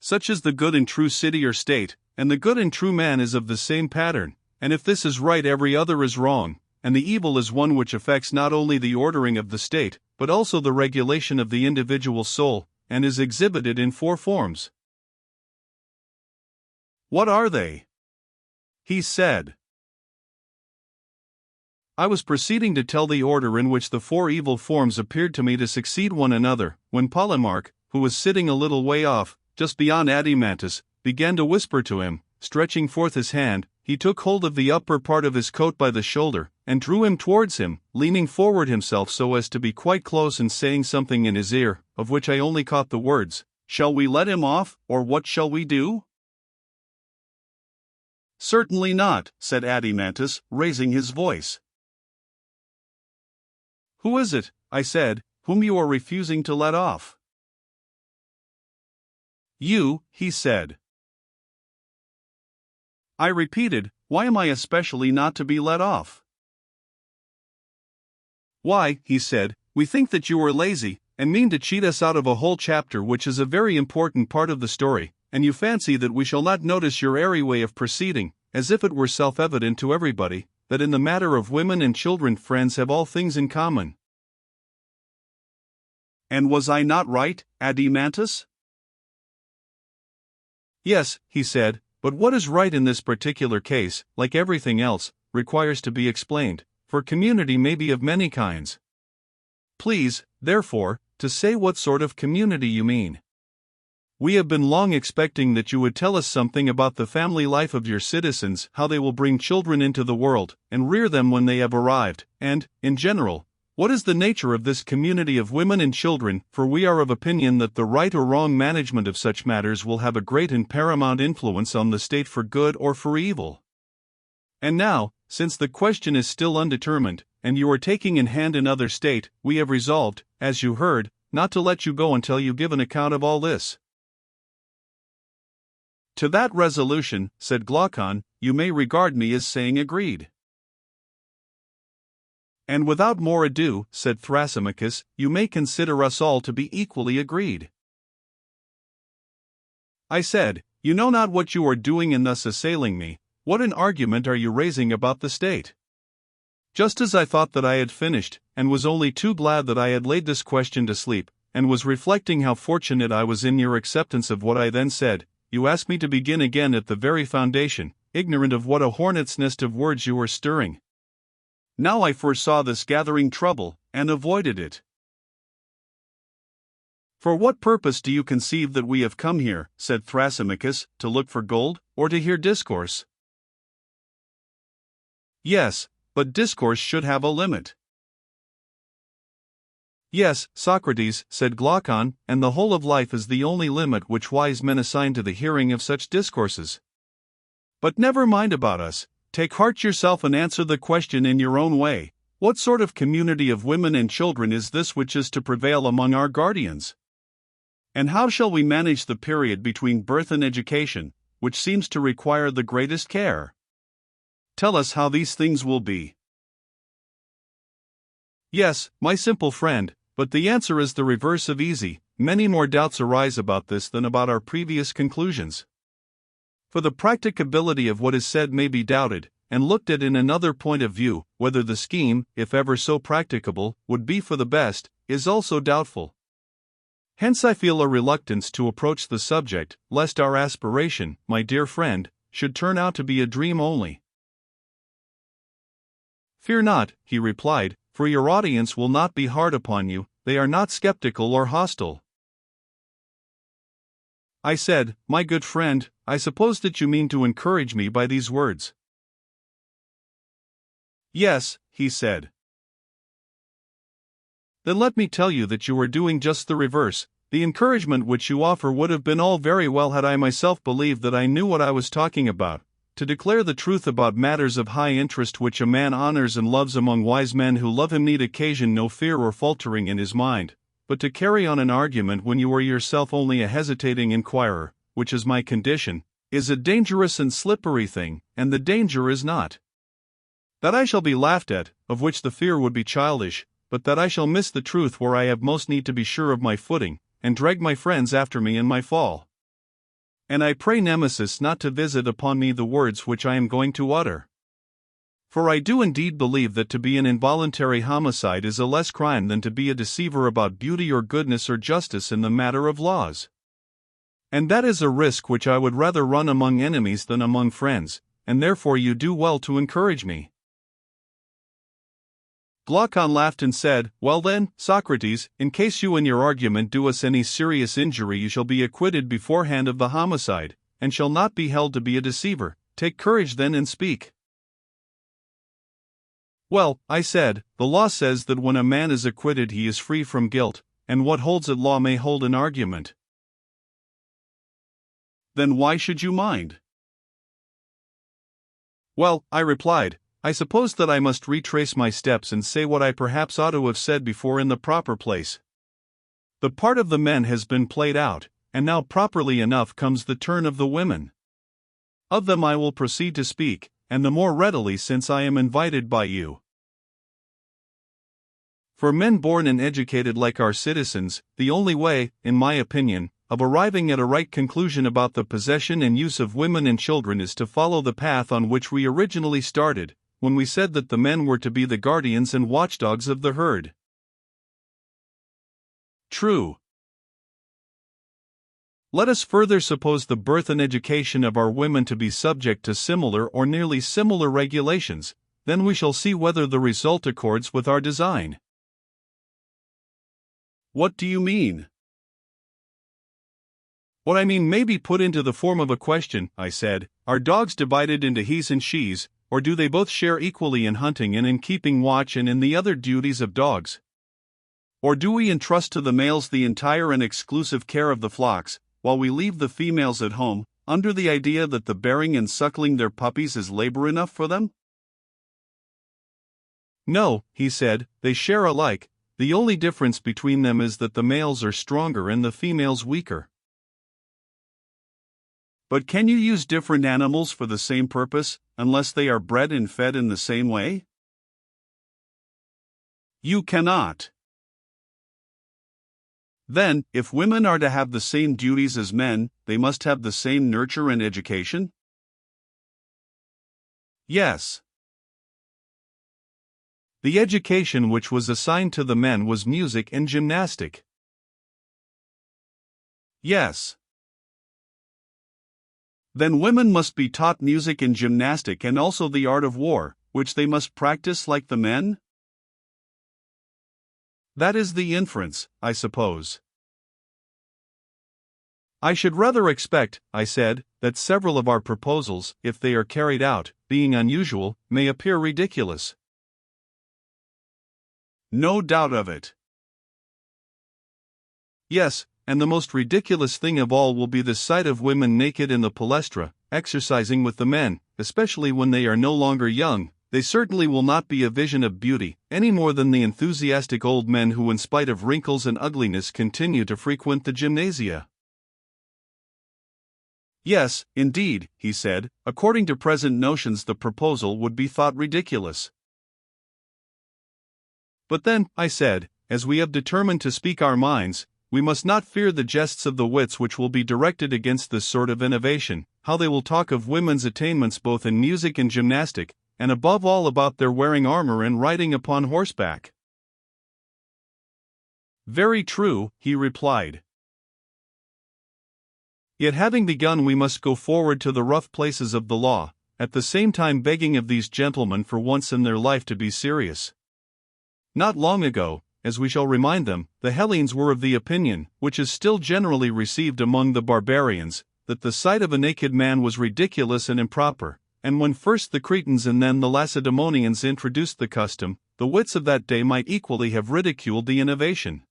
Such is the good and true city or state, and the good and true man is of the same pattern, and if this is right every other is wrong, and the evil is one which affects not only the ordering of the state, but also the regulation of the individual soul, and is exhibited in 4 forms. What are they? He said. I was proceeding to tell the order in which the 4 evil forms appeared to me to succeed one another, when Polemarch, who was sitting a little way off, just beyond Adimantus, began to whisper to him. Stretching forth his hand, he took hold of the upper part of his coat by the shoulder, and drew him towards him, leaning forward himself so as to be quite close and saying something in his ear, of which I only caught the words, "Shall we let him off, or what shall we do?" "Certainly not," said Adimantus, raising his voice. "Who is it," I said, "whom you are refusing to let off?" "You," he said. I repeated, "Why am I especially not to be let off?" "Why," he said, "we think that you are lazy, and mean to cheat us out of a whole chapter which is a very important part of the story, and you fancy that we shall not notice your airy way of proceeding, as if it were self-evident to everybody, that in the matter of women and children friends have all things in common." And was I not right, Adimantus? "Yes," he said, "but what is right in this particular case, like everything else, requires to be explained, for community may be of many kinds. Please, therefore, to say what sort of community you mean. We have been long expecting that you would tell us something about the family life of your citizens, how they will bring children into the world, and rear them when they have arrived, and, in general, what is the nature of this community of women and children, for we are of opinion that the right or wrong management of such matters will have a great and paramount influence on the state for good or for evil. And now, since the question is still undetermined, and you are taking in hand another state, we have resolved, as you heard, not to let you go until you give an account of all this." "To that resolution," said Glaucon, "you may regard me as saying agreed." "And without more ado," said Thrasymachus, "you may consider us all to be equally agreed." I said, "You know not what you are doing in thus assailing me. What an argument are you raising about the state?" Just as I thought that I had finished, and was only too glad that I had laid this question to sleep, and was reflecting how fortunate I was in your acceptance of what I then said, you asked me to begin again at the very foundation, ignorant of what a hornet's nest of words you were stirring. Now I foresaw this gathering trouble, and avoided it. "For what purpose do you conceive that we have come here," said Thrasymachus, "to look for gold, or to hear discourse?" "Yes, but discourse should have a limit." "Yes, Socrates," said Glaucon, "and the whole of life is the only limit which wise men assign to the hearing of such discourses. But never mind about us. Take heart yourself and answer the question in your own way. What sort of community of women and children is this which is to prevail among our guardians? And how shall we manage the period between birth and education, which seems to require the greatest care? Tell us how these things will be." "Yes, my simple friend, but the answer is the reverse of easy. Many more doubts arise about this than about our previous conclusions. For the practicability of what is said may be doubted, and looked at in another point of view, whether the scheme, if ever so practicable, would be for the best, is also doubtful. Hence I feel a reluctance to approach the subject, lest our aspiration, my dear friend, should turn out to be a dream only." "Fear not," he replied, "for your audience will not be hard upon you, they are not skeptical or hostile." I said, "My good friend, I suppose that you mean to encourage me by these words." "Yes," he said. "Then let me tell you that you are doing just the reverse. The encouragement which you offer would have been all very well had I myself believed that I knew what I was talking about. To declare the truth about matters of high interest which a man honors and loves among wise men who love him need occasion no fear or faltering in his mind. But to carry on an argument when you are yourself only a hesitating inquirer, which is my condition, is a dangerous and slippery thing, and the danger is not that I shall be laughed at, of which the fear would be childish, but that I shall miss the truth where I have most need to be sure of my footing, and drag my friends after me in my fall. And I pray Nemesis not to visit upon me the words which I am going to utter. For I do indeed believe that to be an involuntary homicide is a less crime than to be a deceiver about beauty or goodness or justice in the matter of laws. And that is a risk which I would rather run among enemies than among friends, and therefore you do well to encourage me. Glaucon laughed and said, Well then, Socrates, in case you in your argument do us any serious injury you shall be acquitted beforehand of the homicide, and shall not be held to be a deceiver. Take courage then and speak. Well, I said, the law says that when a man is acquitted he is free from guilt, and what holds at law may hold an argument. Then why should you mind? Well, I replied, I suppose that I must retrace my steps and say what I perhaps ought to have said before in the proper place. The part of the men has been played out, and now properly enough comes the turn of the women. Of them I will proceed to speak, and the more readily since I am invited by you. For men born and educated like our citizens, the only way, in my opinion, of arriving at a right conclusion about the possession and use of women and children is to follow the path on which we originally started, when we said that the men were to be the guardians and watchdogs of the herd. True. Let us further suppose the birth and education of our women to be subject to similar or nearly similar regulations, then we shall see whether the result accords with our design. What do you mean? What I mean may be put into the form of a question, I said. Are dogs divided into he's and she's, or do they both share equally in hunting and in keeping watch and in the other duties of dogs? Or do we entrust to the males the entire and exclusive care of the flocks, while we leave the females at home, under the idea that the bearing and suckling their puppies is labor enough for them? No, he said, they share alike. The only difference between them is that the males are stronger and the females weaker. But can you use different animals for the same purpose, unless they are bred and fed in the same way? You cannot. Then, if women are to have the same duties as men, they must have the same nurture and education? Yes. The education which was assigned to the men was music and gymnastic. Yes. Then women must be taught music and gymnastic and also the art of war, which they must practice like the men? That is the inference, I suppose. I should rather expect, I said, that several of our proposals, if they are carried out, being unusual, may appear ridiculous. No doubt of it. Yes, and the most ridiculous thing of all will be the sight of women naked in the palestra, exercising with the men, especially when they are no longer young. They certainly will not be a vision of beauty, any more than the enthusiastic old men who in spite of wrinkles and ugliness continue to frequent the gymnasia. Yes, indeed, he said, according to present notions the proposal would be thought ridiculous. But then, I said, as we have determined to speak our minds, we must not fear the jests of the wits which will be directed against this sort of innovation, how they will talk of women's attainments both in music and gymnastic, and above all about their wearing armor and riding upon horseback. Very true, he replied. Yet having begun we must go forward to the rough places of the law, at the same time begging of these gentlemen for once in their life to be serious. Not long ago, as we shall remind them, the Hellenes were of the opinion, which is still generally received among the barbarians, that the sight of a naked man was ridiculous and improper, and when first the Cretans and then the Lacedaemonians introduced the custom, the wits of that day might equally have ridiculed the innovation.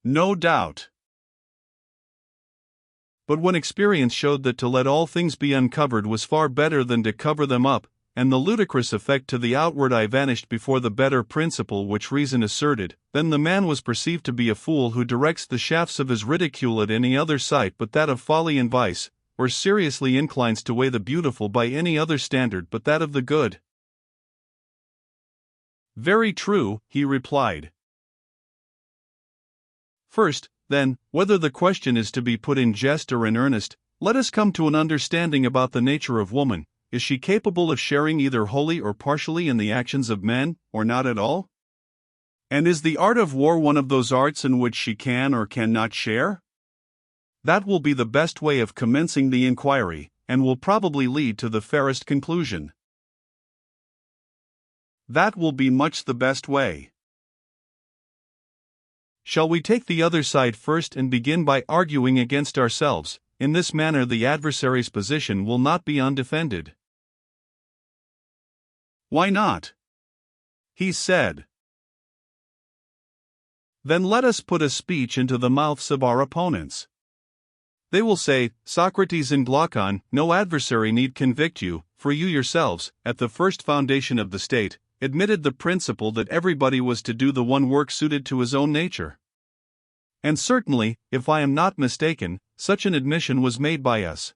No doubt. But when experience showed that to let all things be uncovered was far better than to cover them up, and the ludicrous effect to the outward eye vanished before the better principle which reason asserted, then the man was perceived to be a fool who directs the shafts of his ridicule at any other sight but that of folly and vice, or seriously inclines to weigh the beautiful by any other standard but that of the good. Very true, he replied. First, then, whether the question is to be put in jest or in earnest, let us come to an understanding about the nature of woman. Is she capable of sharing either wholly or partially in the actions of men, or not at all? And is the art of war one of those arts in which she can or cannot share? That will be the best way of commencing the inquiry, and will probably lead to the fairest conclusion. That will be much the best way. Shall we take the other side first and begin by arguing against ourselves? In this manner the adversary's position will not be undefended. Why not? He said. Then let us put a speech into the mouths of our opponents. They will say, Socrates and Glaucon, no adversary need convict you, for you yourselves, at the first foundation of the state, admitted the principle that everybody was to do the one work suited to his own nature. And certainly, if I am not mistaken, such an admission was made by us.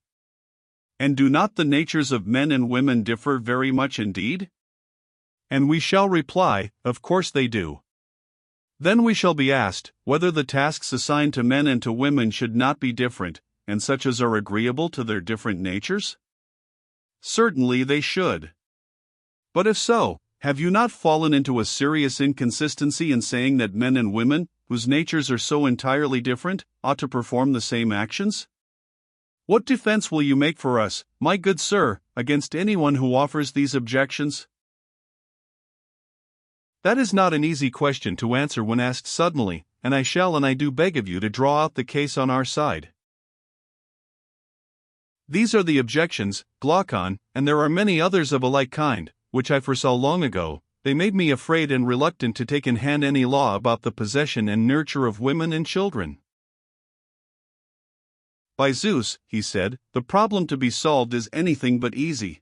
And do not the natures of men and women differ very much indeed? And we shall reply, of course they do. Then we shall be asked, whether the tasks assigned to men and to women should not be different, and such as are agreeable to their different natures? Certainly they should. But if so, have you not fallen into a serious inconsistency in saying that men and women, whose natures are so entirely different, ought to perform the same actions? What defense will you make for us, my good sir, against anyone who offers these objections? That is not an easy question to answer when asked suddenly, and I do beg of you to draw out the case on our side. These are the objections, Glaucon, and there are many others of a like kind, which I foresaw long ago. They made me afraid and reluctant to take in hand any law about the possession and nurture of women and children. By Zeus, he said, the problem to be solved is anything but easy.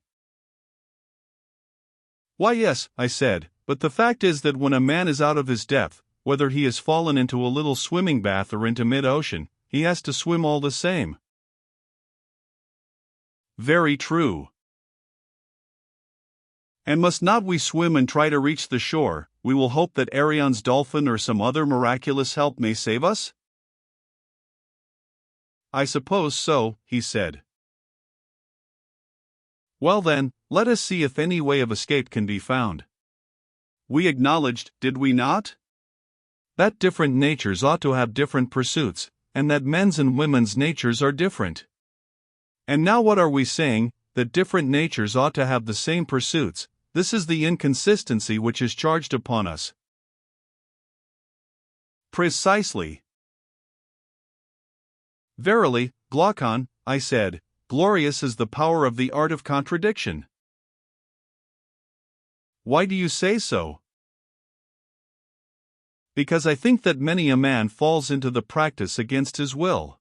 Why yes, I said, but the fact is that when a man is out of his depth, whether he has fallen into a little swimming bath or into mid-ocean, he has to swim all the same. Very true. And must not we swim and try to reach the shore? We will hope that Arion's dolphin or some other miraculous help may save us? I suppose so, he said. Well then, let us see if any way of escape can be found. We acknowledged, did we not? That different natures ought to have different pursuits, and that men's and women's natures are different. And now what are we saying? That different natures ought to have the same pursuits. This is the inconsistency which is charged upon us. Precisely. Verily, Glaucon, I said, glorious is the power of the art of contradiction. Why do you say so? Because I think that many a man falls into the practice against his will.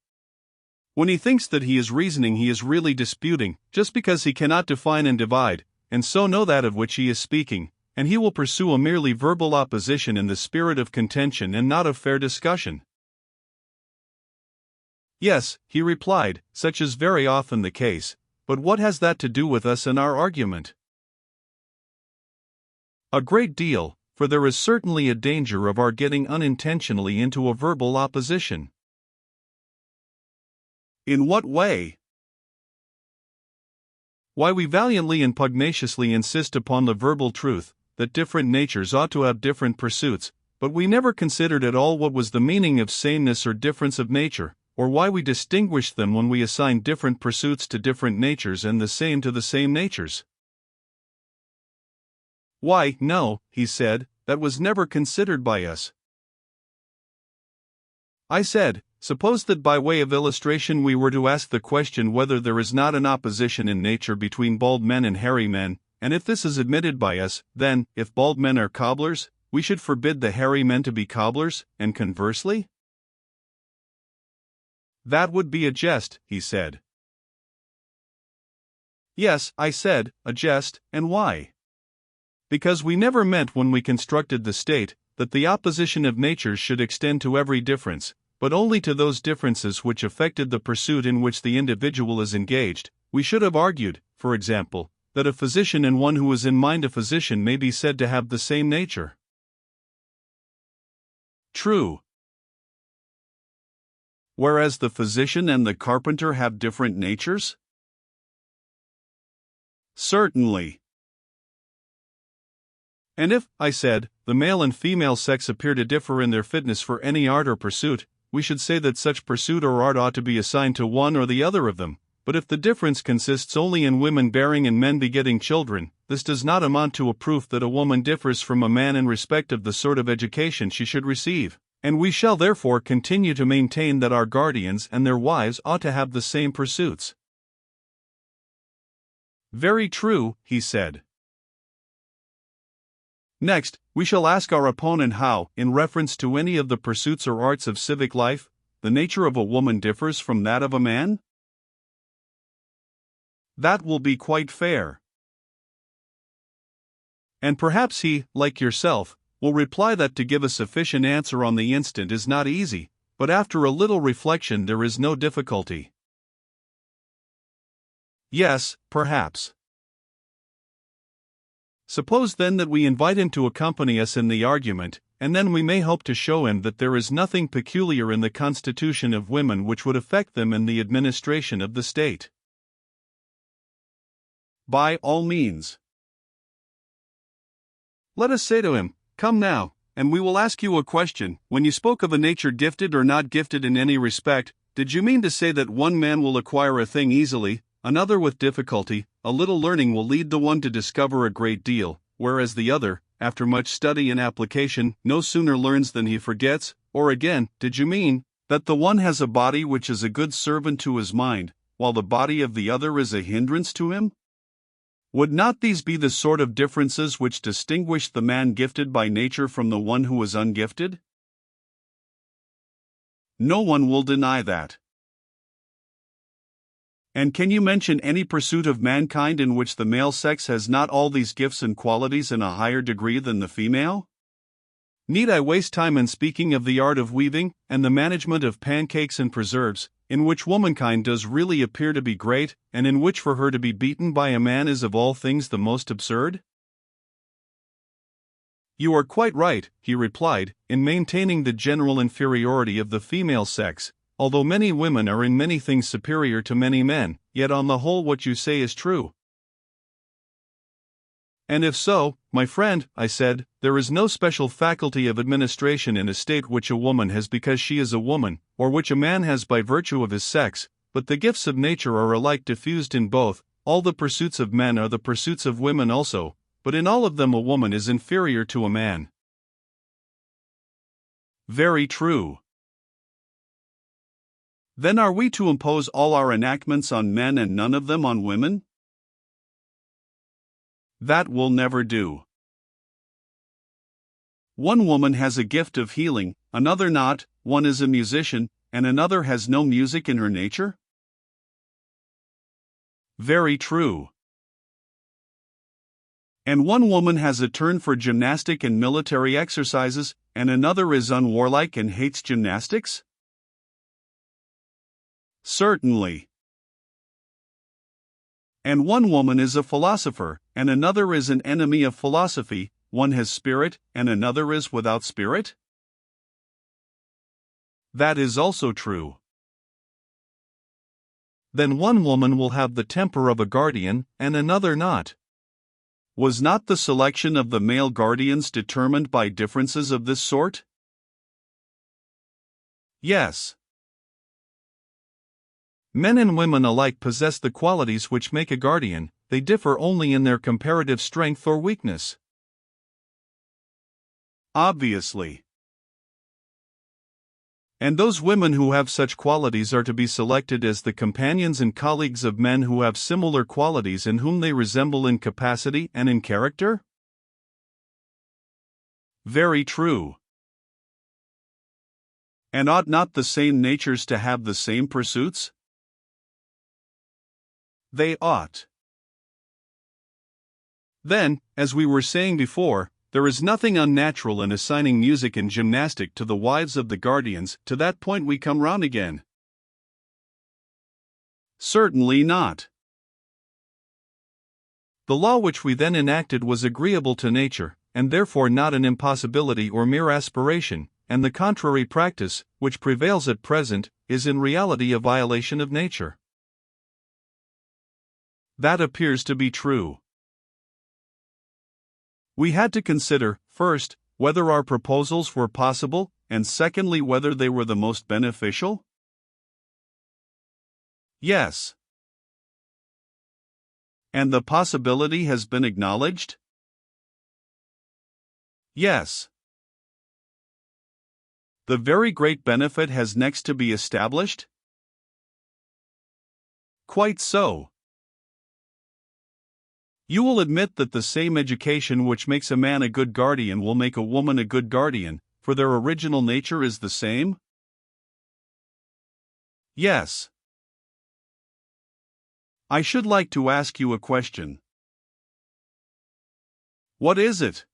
When he thinks that he is reasoning, he is really disputing, just because he cannot define and divide, and so know that of which he is speaking, and he will pursue a merely verbal opposition in the spirit of contention and not of fair discussion. Yes, he replied, such is very often the case, but what has that to do with us and our argument? A great deal, for there is certainly a danger of our getting unintentionally into a verbal opposition. In what way? Why, we valiantly and pugnaciously insist upon the verbal truth, that different natures ought to have different pursuits, but we never considered at all what was the meaning of sameness or difference of nature, or why we distinguished them when we assigned different pursuits to different natures and the same to the same natures. Why, no, he said, that was never considered by us. I said, suppose that by way of illustration we were to ask the question whether there is not an opposition in nature between bald men and hairy men, and if this is admitted by us, then, if bald men are cobblers, we should forbid the hairy men to be cobblers, and conversely? That would be a jest, he said. Yes, I said, a jest, and why? Because we never meant when we constructed the state, that the opposition of natures should extend to every difference, but only to those differences which affected the pursuit in which the individual is engaged. We should have argued, for example, that a physician and one who is in mind a physician may be said to have the same nature. True. whereas the physician and the carpenter have different natures? Certainly. And if, I said, the male and female sex appear to differ in their fitness for any art or pursuit, we should say that such pursuit or art ought to be assigned to one or the other of them. But if the difference consists only in women bearing and men begetting children, this does not amount to a proof that a woman differs from a man in respect of the sort of education she should receive, and we shall therefore continue to maintain that our guardians and their wives ought to have the same pursuits. Very true, he said. Next, we shall ask our opponent how, in reference to any of the pursuits or arts of civic life, the nature of a woman differs from that of a man? That will be quite fair. And perhaps he, like yourself, will reply that to give a sufficient answer on the instant is not easy, but after a little reflection there is no difficulty. Yes, perhaps. Suppose then that we invite him to accompany us in the argument, and then we may hope to show him that there is nothing peculiar in the constitution of women which would affect them in the administration of the state. By all means. Let us say to him, "Come now, and we will ask you a question. When you spoke of a nature gifted or not gifted in any respect, did you mean to say that one man will acquire a thing easily, another with difficulty, a little learning will lead the one to discover a great deal, whereas the other, after much study and application, no sooner learns than he forgets? Or again, did you mean that the one has a body which is a good servant to his mind, while the body of the other is a hindrance to him? Would not these be the sort of differences which distinguish the man gifted by nature from the one who is ungifted? No one will deny that. And can you mention any pursuit of mankind in which the male sex has not all these gifts and qualities in a higher degree than the female? Need I waste time in speaking of the art of weaving, and the management of pancakes and preserves, in which womankind does really appear to be great, and in which for her to be beaten by a man is of all things the most absurd? You are quite right, he replied, in maintaining the general inferiority of the female sex. Although many women are in many things superior to many men, yet on the whole what you say is true. And if so, my friend, I said, there is no special faculty of administration in a state which a woman has because she is a woman, or which a man has by virtue of his sex, but the gifts of nature are alike diffused in both. All the pursuits of men are the pursuits of women also, but in all of them a woman is inferior to a man. Very true. Then are we to impose all our enactments on men and none of them on women? That will never do. One woman has a gift of healing, another not, one is a musician, and another has no music in her nature? Very true. And one woman has a turn for gymnastic and military exercises, and another is unwarlike and hates gymnastics? Certainly. And one woman is a philosopher, and another is an enemy of philosophy, one has spirit, and another is without spirit? That is also true. Then one woman will have the temper of a guardian, and another not. Was not the selection of the male guardians determined by differences of this sort? Yes. Men and women alike possess the qualities which make a guardian, they differ only in their comparative strength or weakness. Obviously. And those women who have such qualities are to be selected as the companions and colleagues of men who have similar qualities and whom they resemble in capacity and in character? Very true. And ought not the same natures to have the same pursuits? They ought. Then, as we were saying before, there is nothing unnatural in assigning music and gymnastic to the wives of the guardians. To that point we come round again. Certainly not. The law which we then enacted was agreeable to nature, and therefore not an impossibility or mere aspiration, and the contrary practice, which prevails at present, is in reality a violation of nature. That appears to be true. We had to consider, first, whether our proposals were possible, and secondly, whether they were the most beneficial? Yes. And the possibility has been acknowledged? Yes. The very great benefit has next to be established? Quite so. You will admit that the same education which makes a man a good guardian will make a woman a good guardian, for their original nature is the same? Yes. I should like to ask you a question. What is it?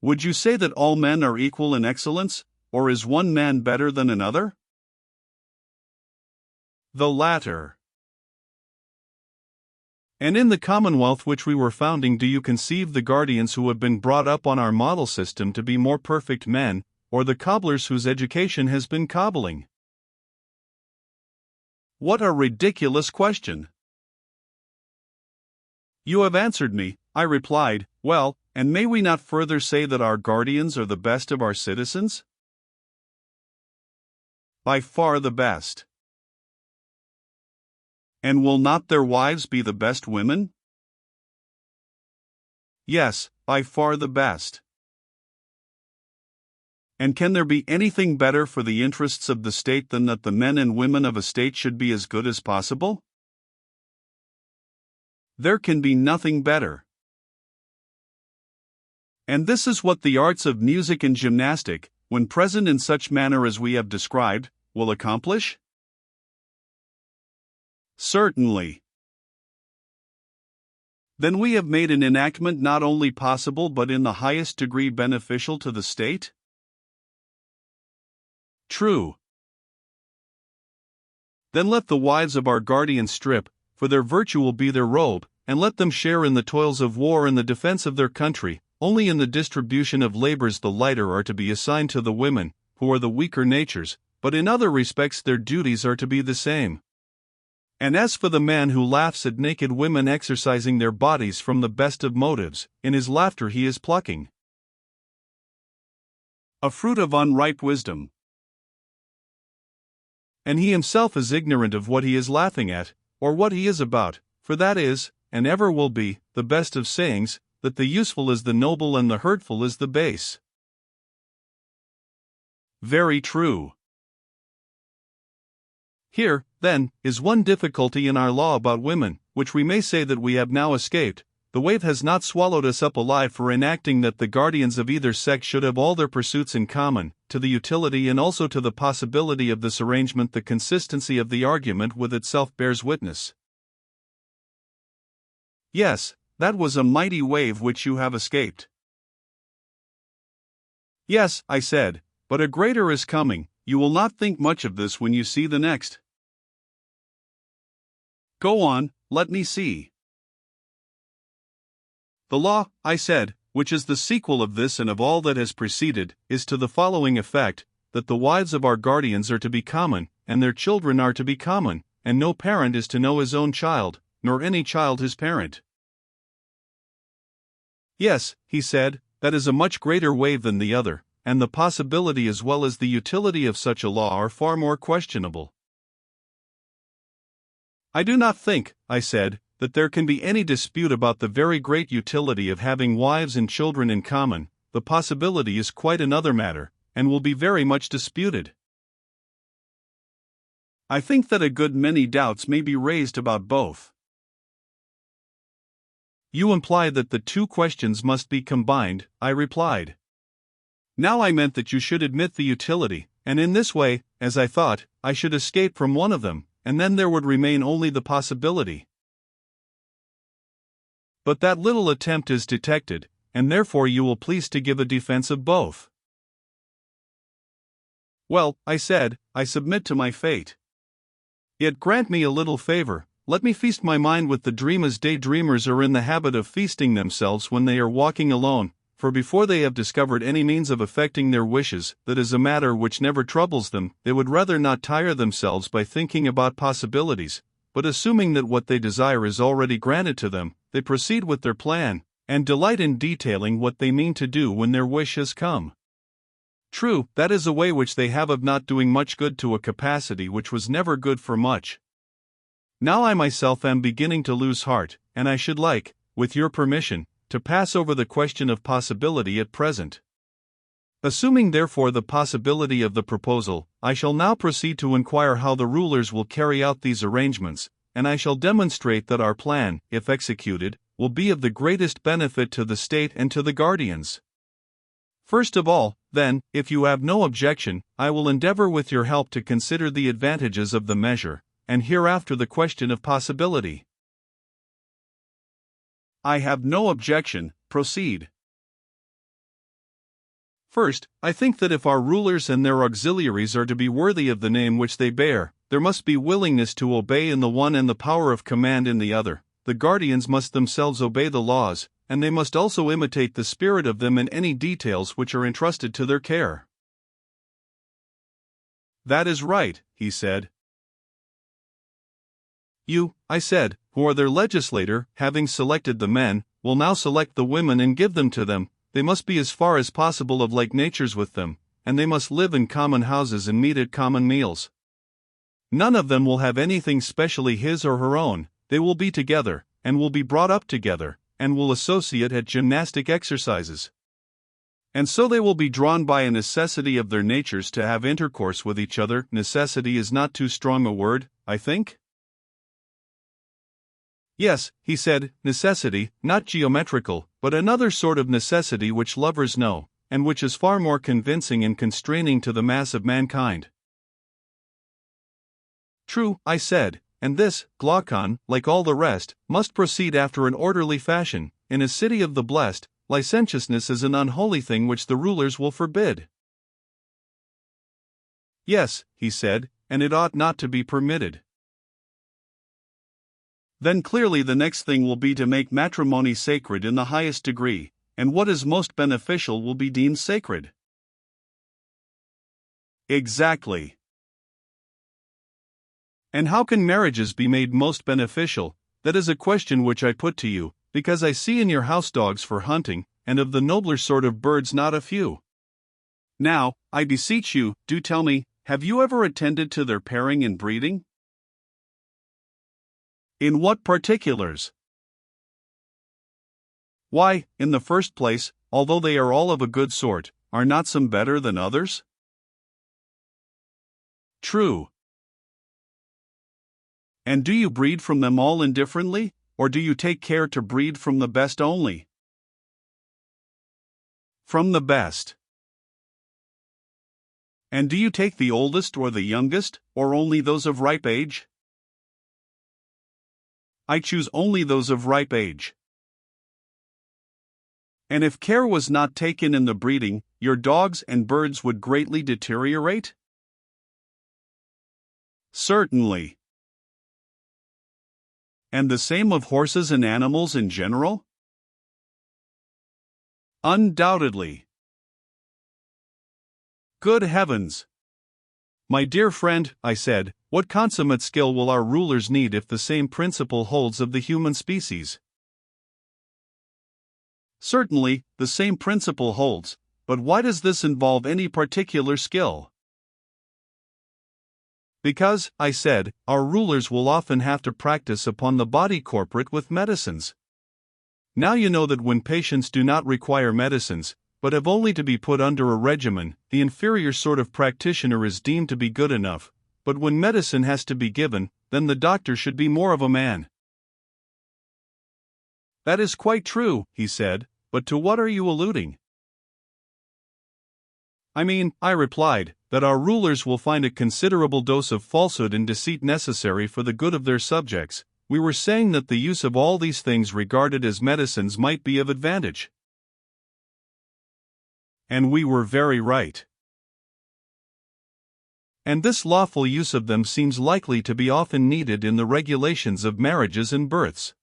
Would you say that all men are equal in excellence, or is one man better than another? The latter. And in the commonwealth which we were founding, do you conceive the guardians who have been brought up on our model system to be more perfect men, or the cobblers whose education has been cobbling? What a ridiculous question! You have answered me, I replied. Well, and may we not further say that our guardians are the best of our citizens? By far the best. And will not their wives be the best women? Yes, by far the best. And can there be anything better for the interests of the state than that the men and women of a state should be as good as possible? There can be nothing better. And this is what the arts of music and gymnastic, when present in such manner as we have described, will accomplish? Certainly. Then we have made an enactment not only possible but in the highest degree beneficial to the state? True. Then let the wives of our guardians strip, for their virtue will be their robe, and let them share in the toils of war and the defense of their country. Only in the distribution of labors the lighter are to be assigned to the women, who are the weaker natures, but in other respects their duties are to be the same. And as for the man who laughs at naked women exercising their bodies from the best of motives, in his laughter he is plucking a fruit of unripe wisdom. And he himself is ignorant of what he is laughing at, or what he is about, for that is, and ever will be, the best of sayings, that the useful is the noble and the hurtful is the base. Very true. Here, then, is one difficulty in our law about women, which we may say that we have now escaped. The wave has not swallowed us up alive for enacting that the guardians of either sex should have all their pursuits in common. To the utility and also to the possibility of this arrangement, the consistency of the argument with itself bears witness. Yes, that was a mighty wave which you have escaped. Yes, I said, but a greater is coming. You will not think much of this when you see the next. Go on, let me see. The law, I said, which is the sequel of this and of all that has preceded, is to the following effect, that the wives of our guardians are to be common, and their children are to be common, and no parent is to know his own child, nor any child his parent. Yes, he said, that is a much greater wave than the other, and the possibility as well as the utility of such a law are far more questionable. I do not think, I said, that there can be any dispute about the very great utility of having wives and children in common. The possibility is quite another matter, and will be very much disputed. I think that a good many doubts may be raised about both. You imply that the two questions must be combined, I replied. Now I meant that you should admit the utility, and in this way, as I thought, I should escape from one of them, and then there would remain only the possibility. But that little attempt is detected, and therefore you will please to give a defense of both. Well, I said, I submit to my fate. Yet grant me a little favor, let me feast my mind with the dream as daydreamers are in the habit of feasting themselves when they are walking alone, for before they have discovered any means of effecting their wishes, that is a matter which never troubles them, they would rather not tire themselves by thinking about possibilities, but assuming that what they desire is already granted to them, they proceed with their plan, and delight in detailing what they mean to do when their wish has come. True, that is a way which they have of not doing much good to a capacity which was never good for much. Now I myself am beginning to lose heart, and I should like, with your permission, to pass over the question of possibility at present. Assuming therefore the possibility of the proposal, I shall now proceed to inquire how the rulers will carry out these arrangements, and I shall demonstrate that our plan, if executed, will be of the greatest benefit to the state and to the guardians. First of all, then, if you have no objection, I will endeavor with your help to consider the advantages of the measure, and hereafter the question of possibility. I have no objection, proceed. First, I think that if our rulers and their auxiliaries are to be worthy of the name which they bear, there must be willingness to obey in the one and the power of command in the other. The guardians must themselves obey the laws, and they must also imitate the spirit of them in any details which are entrusted to their care. That is right, he said. You, I said, who are their legislator, having selected the men, will now select the women and give them to them. They must be as far as possible of like natures with them, and they must live in common houses and meet at common meals. None of them will have anything specially his or her own. They will be together, and will be brought up together, and will associate at gymnastic exercises. And so they will be drawn by a necessity of their natures to have intercourse with each other. Necessity is not too strong a word, I think? Yes, he said, necessity, not geometrical, but another sort of necessity which lovers know, and which is far more convincing and constraining to the mass of mankind. True, I said, and this, Glaucon, like all the rest, must proceed after an orderly fashion. In a city of the blessed, licentiousness is an unholy thing which the rulers will forbid. Yes, he said, and it ought not to be permitted. Then clearly the next thing will be to make matrimony sacred in the highest degree, and what is most beneficial will be deemed sacred. Exactly. And how can marriages be made most beneficial? That is a question which I put to you, because I see in your house dogs for hunting, and of the nobler sort of birds not a few. Now, I beseech you, do tell me, have you ever attended to their pairing and breeding? In what particulars? Why, in the first place, although they are all of a good sort, are not some better than others? True. And do you breed from them all indifferently, or do you take care to breed from the best only? From the best. And do you take the oldest or the youngest, or only those of ripe age? I choose only those of ripe age. And if care was not taken in the breeding, your dogs and birds would greatly deteriorate? Certainly. And the same of horses and animals in general? Undoubtedly. Good heavens! My dear friend, I said, what consummate skill will our rulers need if the same principle holds of the human species? Certainly, the same principle holds, but why does this involve any particular skill? Because, I said, our rulers will often have to practice upon the body corporate with medicines. Now you know that when patients do not require medicines, but have only to be put under a regimen, the inferior sort of practitioner is deemed to be good enough. But when medicine has to be given, then the doctor should be more of a man. That is quite true, he said, but to what are you alluding? I mean, I replied, that our rulers will find a considerable dose of falsehood and deceit necessary for the good of their subjects. We were saying that the use of all these things regarded as medicines might be of advantage. And we were very right. And this lawful use of them seems likely to be often needed in the regulations of marriages and births.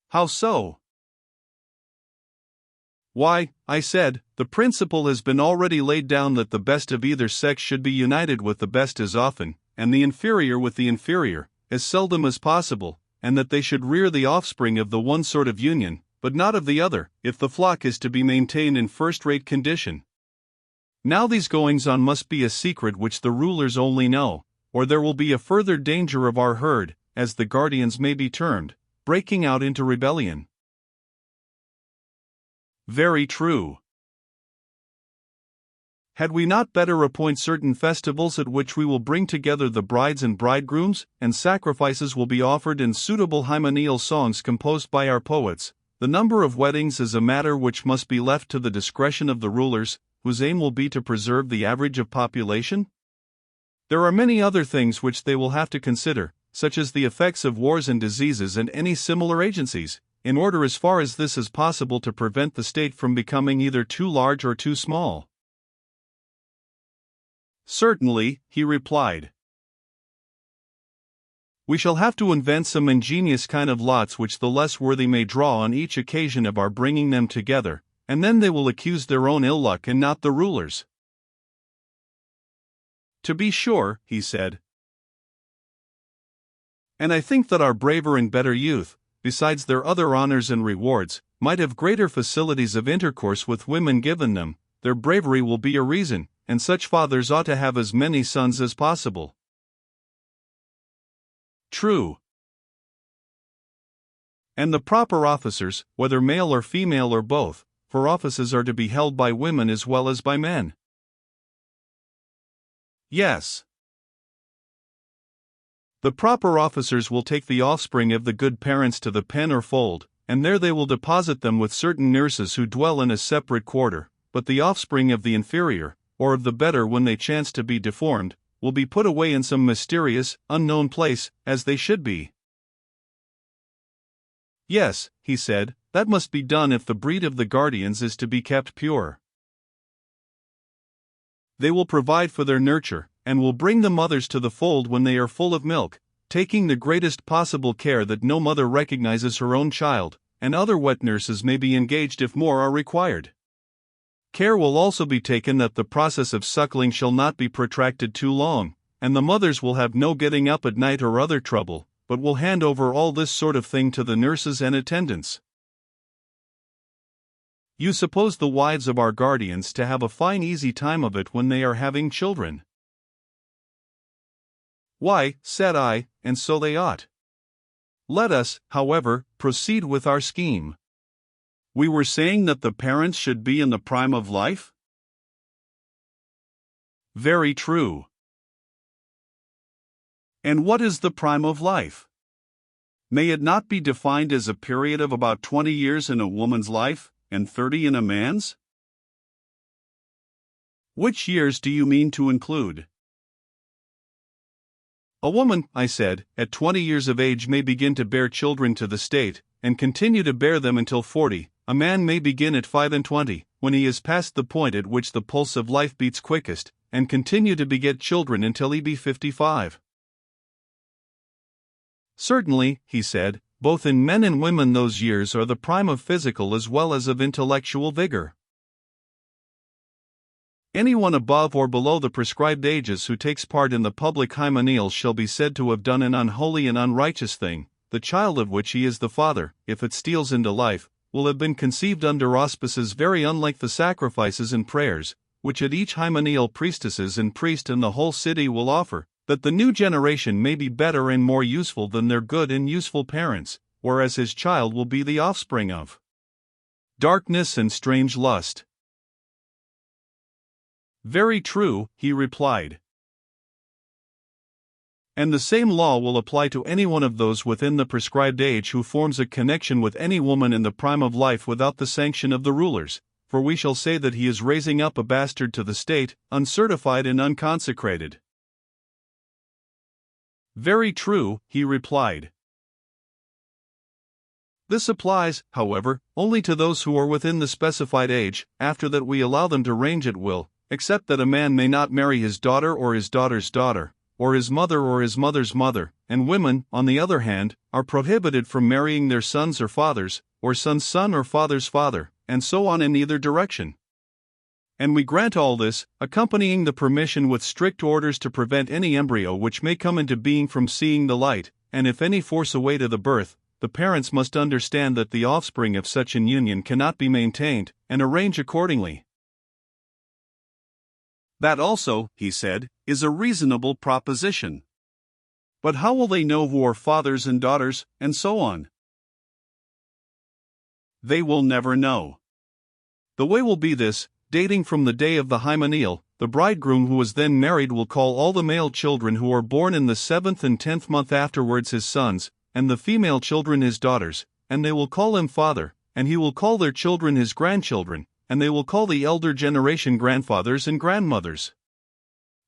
How so? Why, I said, the principle has been already laid down that the best of either sex should be united with the best as often, and the inferior with the inferior, as seldom as possible, and that they should rear the offspring of the one sort of union, but not of the other, if the flock is to be maintained in first-rate condition. Now these goings-on must be a secret which the rulers only know, or there will be a further danger of our herd, as the guardians may be termed, breaking out into rebellion. Very true. Had we not better appoint certain festivals at which we will bring together the brides and bridegrooms, and sacrifices will be offered in suitable hymeneal songs composed by our poets? The number of weddings is a matter which must be left to the discretion of the rulers, whose aim will be to preserve the average of population. There are many other things which they will have to consider, such as the effects of wars and diseases and any similar agencies, in order as far as this is possible to prevent the state from becoming either too large or too small. Certainly, he replied. We shall have to invent some ingenious kind of lots which the less worthy may draw on each occasion of our bringing them together, and then they will accuse their own ill luck and not the rulers. To be sure, he said. And I think that our braver and better youth, besides their other honors and rewards, might have greater facilities of intercourse with women given them. Their bravery will be a reason, and such fathers ought to have as many sons as possible. True. And the proper officers, whether male or female or both, for offices are to be held by women as well as by men. Yes. The proper officers will take the offspring of the good parents to the pen or fold, and there they will deposit them with certain nurses who dwell in a separate quarter, but the offspring of the inferior, or of the better when they chance to be deformed, will be put away in some mysterious, unknown place, as they should be. Yes, he said, that must be done if the breed of the guardians is to be kept pure. They will provide for their nurture, and will bring the mothers to the fold when they are full of milk, taking the greatest possible care that no mother recognizes her own child, and other wet nurses may be engaged if more are required. Care will also be taken that the process of suckling shall not be protracted too long, and the mothers will have no getting up at night or other trouble, but will hand over all this sort of thing to the nurses and attendants. You suppose the wives of our guardians to have a fine easy time of it when they are having children? Why, said I, and so they ought. Let us, however, proceed with our scheme. We were saying that the parents should be in the prime of life? Very true. And what is the prime of life? May it not be defined as a period of about 20 years in a woman's life, and 30 in a man's? Which years do you mean to include? A woman, I said, at 20 years of age may begin to bear children to the state, and continue to bear them until 40. A man may begin at 25, when he is past the point at which the pulse of life beats quickest, and continue to beget children until he be 55. Certainly, he said, both in men and women those years are the prime of physical as well as of intellectual vigor. Anyone above or below the prescribed ages who takes part in the public hymeneals shall be said to have done an unholy and unrighteous thing. The child of which he is the father, if it steals into life, will have been conceived under auspices very unlike the sacrifices and prayers, which at each hymeneal priestesses and priest in the whole city will offer, that the new generation may be better and more useful than their good and useful parents, whereas his child will be the offspring of darkness and strange lust. Very true, he replied. And the same law will apply to any one of those within the prescribed age who forms a connection with any woman in the prime of life without the sanction of the rulers, for we shall say that he is raising up a bastard to the state, uncertified and unconsecrated. Very true, he replied. This applies, however, only to those who are within the specified age. After that we allow them to range at will, except that a man may not marry his daughter or his daughter's daughter, or his mother's mother, and women, on the other hand, are prohibited from marrying their sons or fathers, or son's son or father's father, and so on in either direction. And we grant all this, accompanying the permission with strict orders to prevent any embryo which may come into being from seeing the light, and if any force away to the birth, the parents must understand that the offspring of such an union cannot be maintained, and arrange accordingly. That also, he said, is a reasonable proposition. But how will they know who are fathers and daughters, and so on? They will never know. The way will be this: dating from the day of the hymeneal, the bridegroom who was then married will call all the male children who are born in the 7th and 10th month afterwards his sons, and the female children his daughters, and they will call him father, and he will call their children his grandchildren, and they will call the elder generation grandfathers and grandmothers.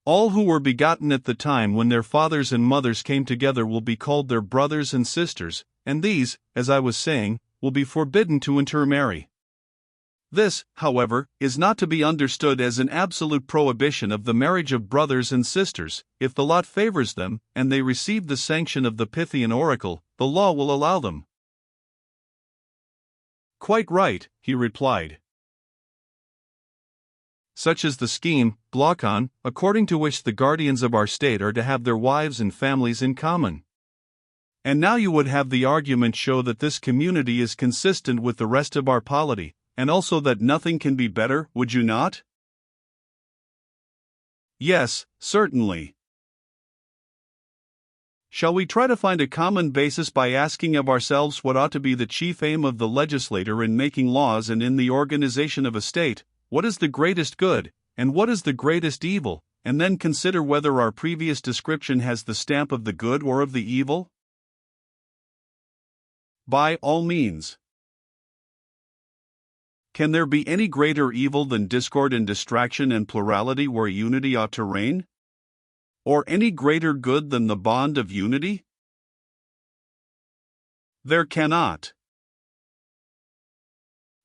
All who were begotten at the time when their fathers and mothers came together will be called their brothers and sisters, and these, as I was saying, will be forbidden to intermarry. This, however, is not to be understood as an absolute prohibition of the marriage of brothers and sisters. If the lot favors them, and they receive the sanction of the Pythian oracle, the law will allow them. Quite right, he replied. Such is the scheme, Glaucon, according to which the guardians of our state are to have their wives and families in common. And now you would have the argument show that this community is consistent with the rest of our polity, and also that nothing can be better, would you not? Yes, certainly. Shall we try to find a common basis by asking of ourselves what ought to be the chief aim of the legislator in making laws and in the organization of a state? What is the greatest good, and what is the greatest evil, and then consider whether our previous description has the stamp of the good or of the evil? By all means. Can there be any greater evil than discord and distraction and plurality where unity ought to reign? Or any greater good than the bond of unity? There cannot.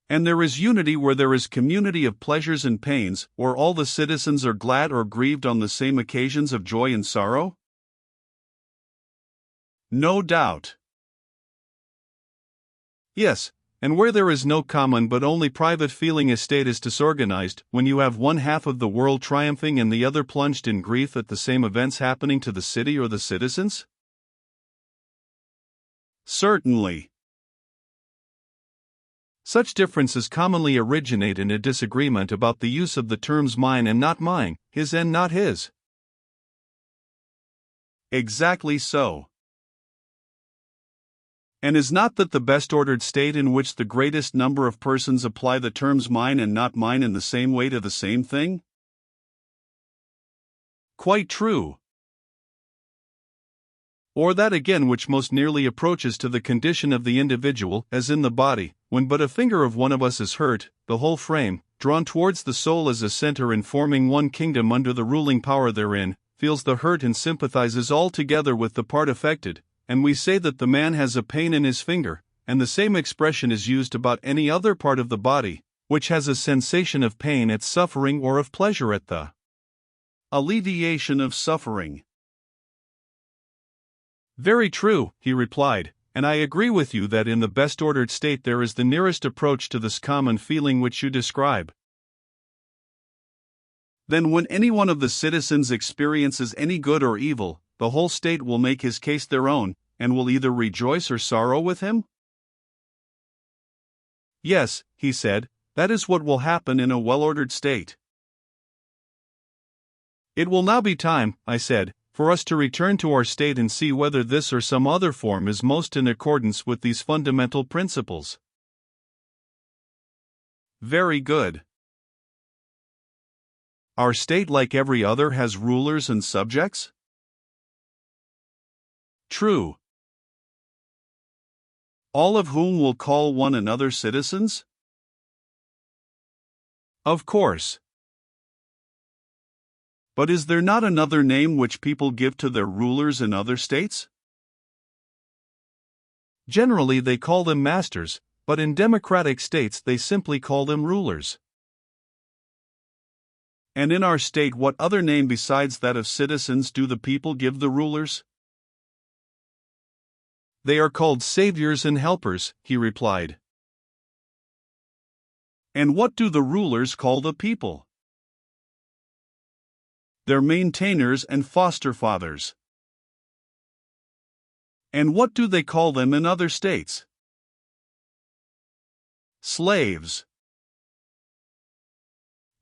And there is unity where there is community of pleasures and pains, where all the citizens are glad or grieved on the same occasions of joy and sorrow? No doubt. Yes, and where there is no common but only private feeling, a state is disorganized, when you have one half of the world triumphing and the other plunged in grief at the same events happening to the city or the citizens? Certainly. Such differences commonly originate in a disagreement about the use of the terms mine and not mine, his and not his. Exactly so. And is not that the best ordered state in which the greatest number of persons apply the terms mine and not mine in the same way to the same thing? Quite true. Or that again which most nearly approaches to the condition of the individual, as in the body, when but a finger of one of us is hurt, the whole frame, drawn towards the soul as a center and forming one kingdom under the ruling power therein, feels the hurt and sympathizes altogether with the part affected, and we say that the man has a pain in his finger, and the same expression is used about any other part of the body, which has a sensation of pain at suffering or of pleasure at the alleviation of suffering. Very true, he replied, and I agree with you that in the best ordered state there is the nearest approach to this common feeling which you describe. Then when any one of the citizens experiences any good or evil, the whole state will make his case their own, and will either rejoice or sorrow with him? Yes, he said, that is what will happen in a well-ordered state. It will now be time, I said, for us to return to our state and see whether this or some other form is most in accordance with these fundamental principles. Very good. Our state, like every other, has rulers and subjects? True. All of whom will call one another citizens? Of course. But is there not another name which people give to their rulers in other states? Generally they call them masters, but in democratic states they simply call them rulers. And in our state, what other name besides that of citizens do the people give the rulers? They are called saviors and helpers, he replied. And what do the rulers call the people? Their maintainers and foster fathers. And what do they call them in other states? Slaves.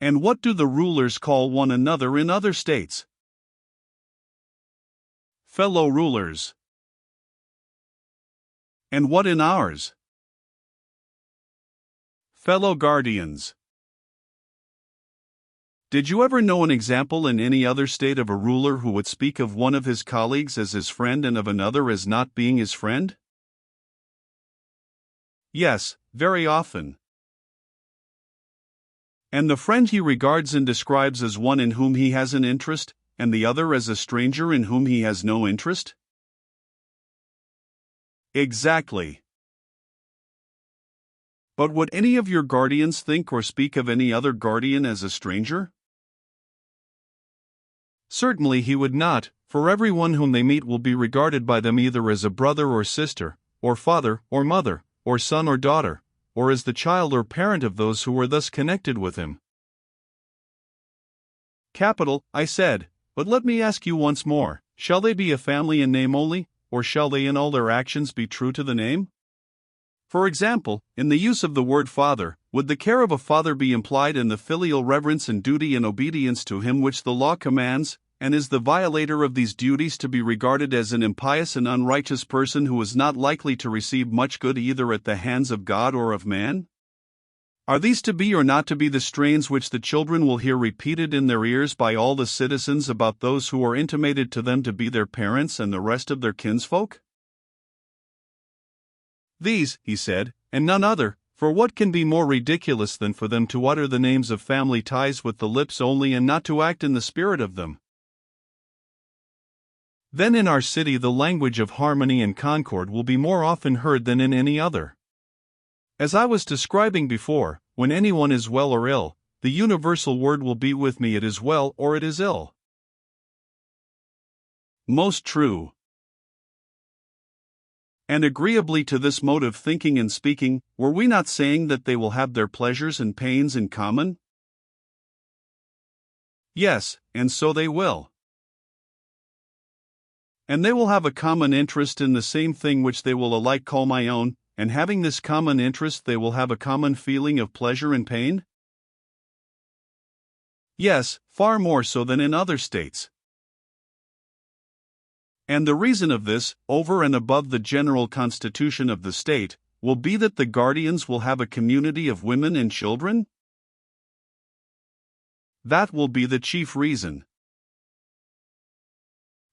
And what do the rulers call one another in other states? Fellow rulers. And what in ours? Fellow guardians. Did you ever know an example in any other state of a ruler who would speak of one of his colleagues as his friend and of another as not being his friend? Yes, very often. And the friend he regards and describes as one in whom he has an interest, and the other as a stranger in whom he has no interest? Exactly. But would any of your guardians think or speak of any other guardian as a stranger? Certainly he would not, for everyone whom they meet will be regarded by them either as a brother or sister, or father or mother, or son or daughter, or as the child or parent of those who are thus connected with him. Capital, I said, but let me ask you once more, shall they be a family in name only, or shall they in all their actions be true to the name? For example, in the use of the word father, would the care of a father be implied in the filial reverence and duty and obedience to him which the law commands, and is the violator of these duties to be regarded as an impious and unrighteous person who is not likely to receive much good either at the hands of God or of man? Are these to be or not to be the strains which the children will hear repeated in their ears by all the citizens about those who are intimated to them to be their parents and the rest of their kinsfolk? These, he said, and none other, for what can be more ridiculous than for them to utter the names of family ties with the lips only and not to act in the spirit of them? Then in our city the language of harmony and concord will be more often heard than in any other. As I was describing before, when anyone is well or ill, the universal word will be with me: it is well or it is ill. Most true. And agreeably to this mode of thinking and speaking, were we not saying that they will have their pleasures and pains in common? Yes, and so they will. And they will have a common interest in the same thing which they will alike call my own, and having this common interest they will have a common feeling of pleasure and pain? Yes, far more so than in other states. And the reason of this, over and above the general constitution of the state, will be that the guardians will have a community of women and children? That will be the chief reason.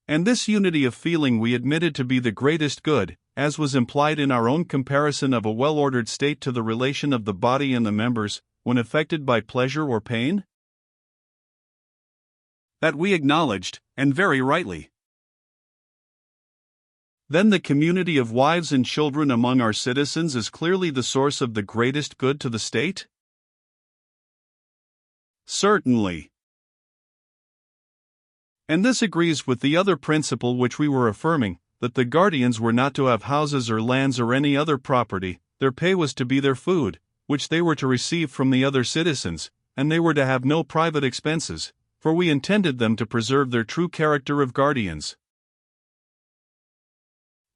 And this unity of feeling we admitted to be the greatest good, as was implied in our own comparison of a well-ordered state to the relation of the body and the members, when affected by pleasure or pain? That we acknowledged, and very rightly. Then the community of wives and children among our citizens is clearly the source of the greatest good to the state? Certainly. And this agrees with the other principle which we were affirming, that the guardians were not to have houses or lands or any other property, their pay was to be their food, which they were to receive from the other citizens, and they were to have no private expenses, for we intended them to preserve their true character of guardians.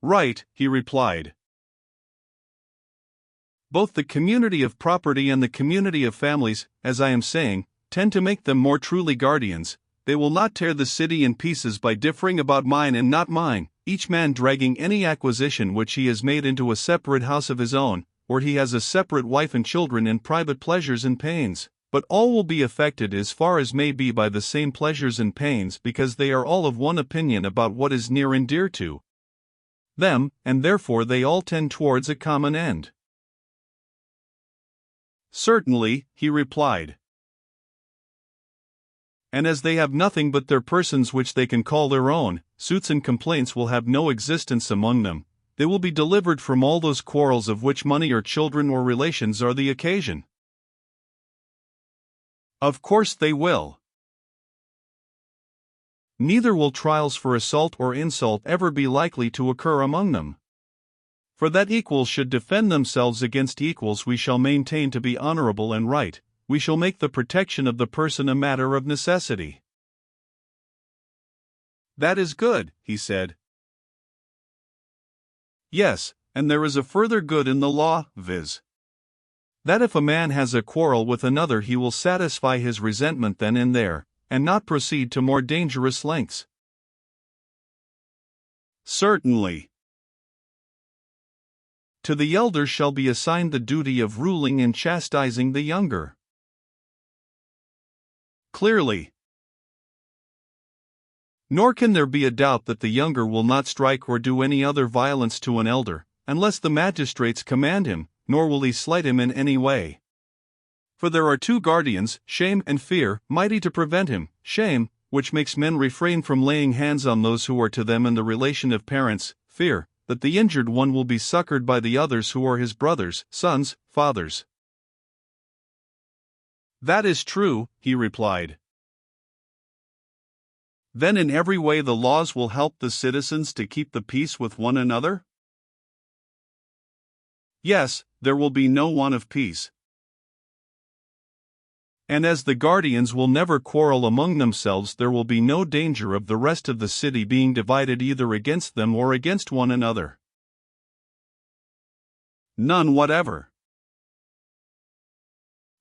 Right, he replied. Both the community of property and the community of families, as I am saying, tend to make them more truly guardians. They will not tear the city in pieces by differing about mine and not mine, each man dragging any acquisition which he has made into a separate house of his own, or he has a separate wife and children and private pleasures and pains, but all will be affected as far as may be by the same pleasures and pains, because they are all of one opinion about what is near and dear to them, and therefore they all tend towards a common end. Certainly, he replied. And as they have nothing but their persons which they can call their own, suits and complaints will have no existence among them. They will be delivered from all those quarrels of which money or children or relations are the occasion. Of course they will. Neither will trials for assault or insult ever be likely to occur among them. For that equals should defend themselves against equals we shall maintain to be honorable and right, we shall make the protection of the person a matter of necessity. That is good, he said. Yes, and there is a further good in the law, viz. that if a man has a quarrel with another he will satisfy his resentment then and there, and not proceed to more dangerous lengths. Certainly. To the elder shall be assigned the duty of ruling and chastising the younger. Clearly. Nor can there be a doubt that the younger will not strike or do any other violence to an elder, unless the magistrates command him, nor will he slight him in any way. For there are two guardians, shame and fear, mighty to prevent him: shame, which makes men refrain from laying hands on those who are to them in the relation of parents; fear, that the injured one will be succored by the others who are his brothers, sons, fathers. That is true, he replied. Then in every way the laws will help the citizens to keep the peace with one another? Yes, there will be no want of peace. And as the guardians will never quarrel among themselves, there will be no danger of the rest of the city being divided either against them or against one another. None whatever.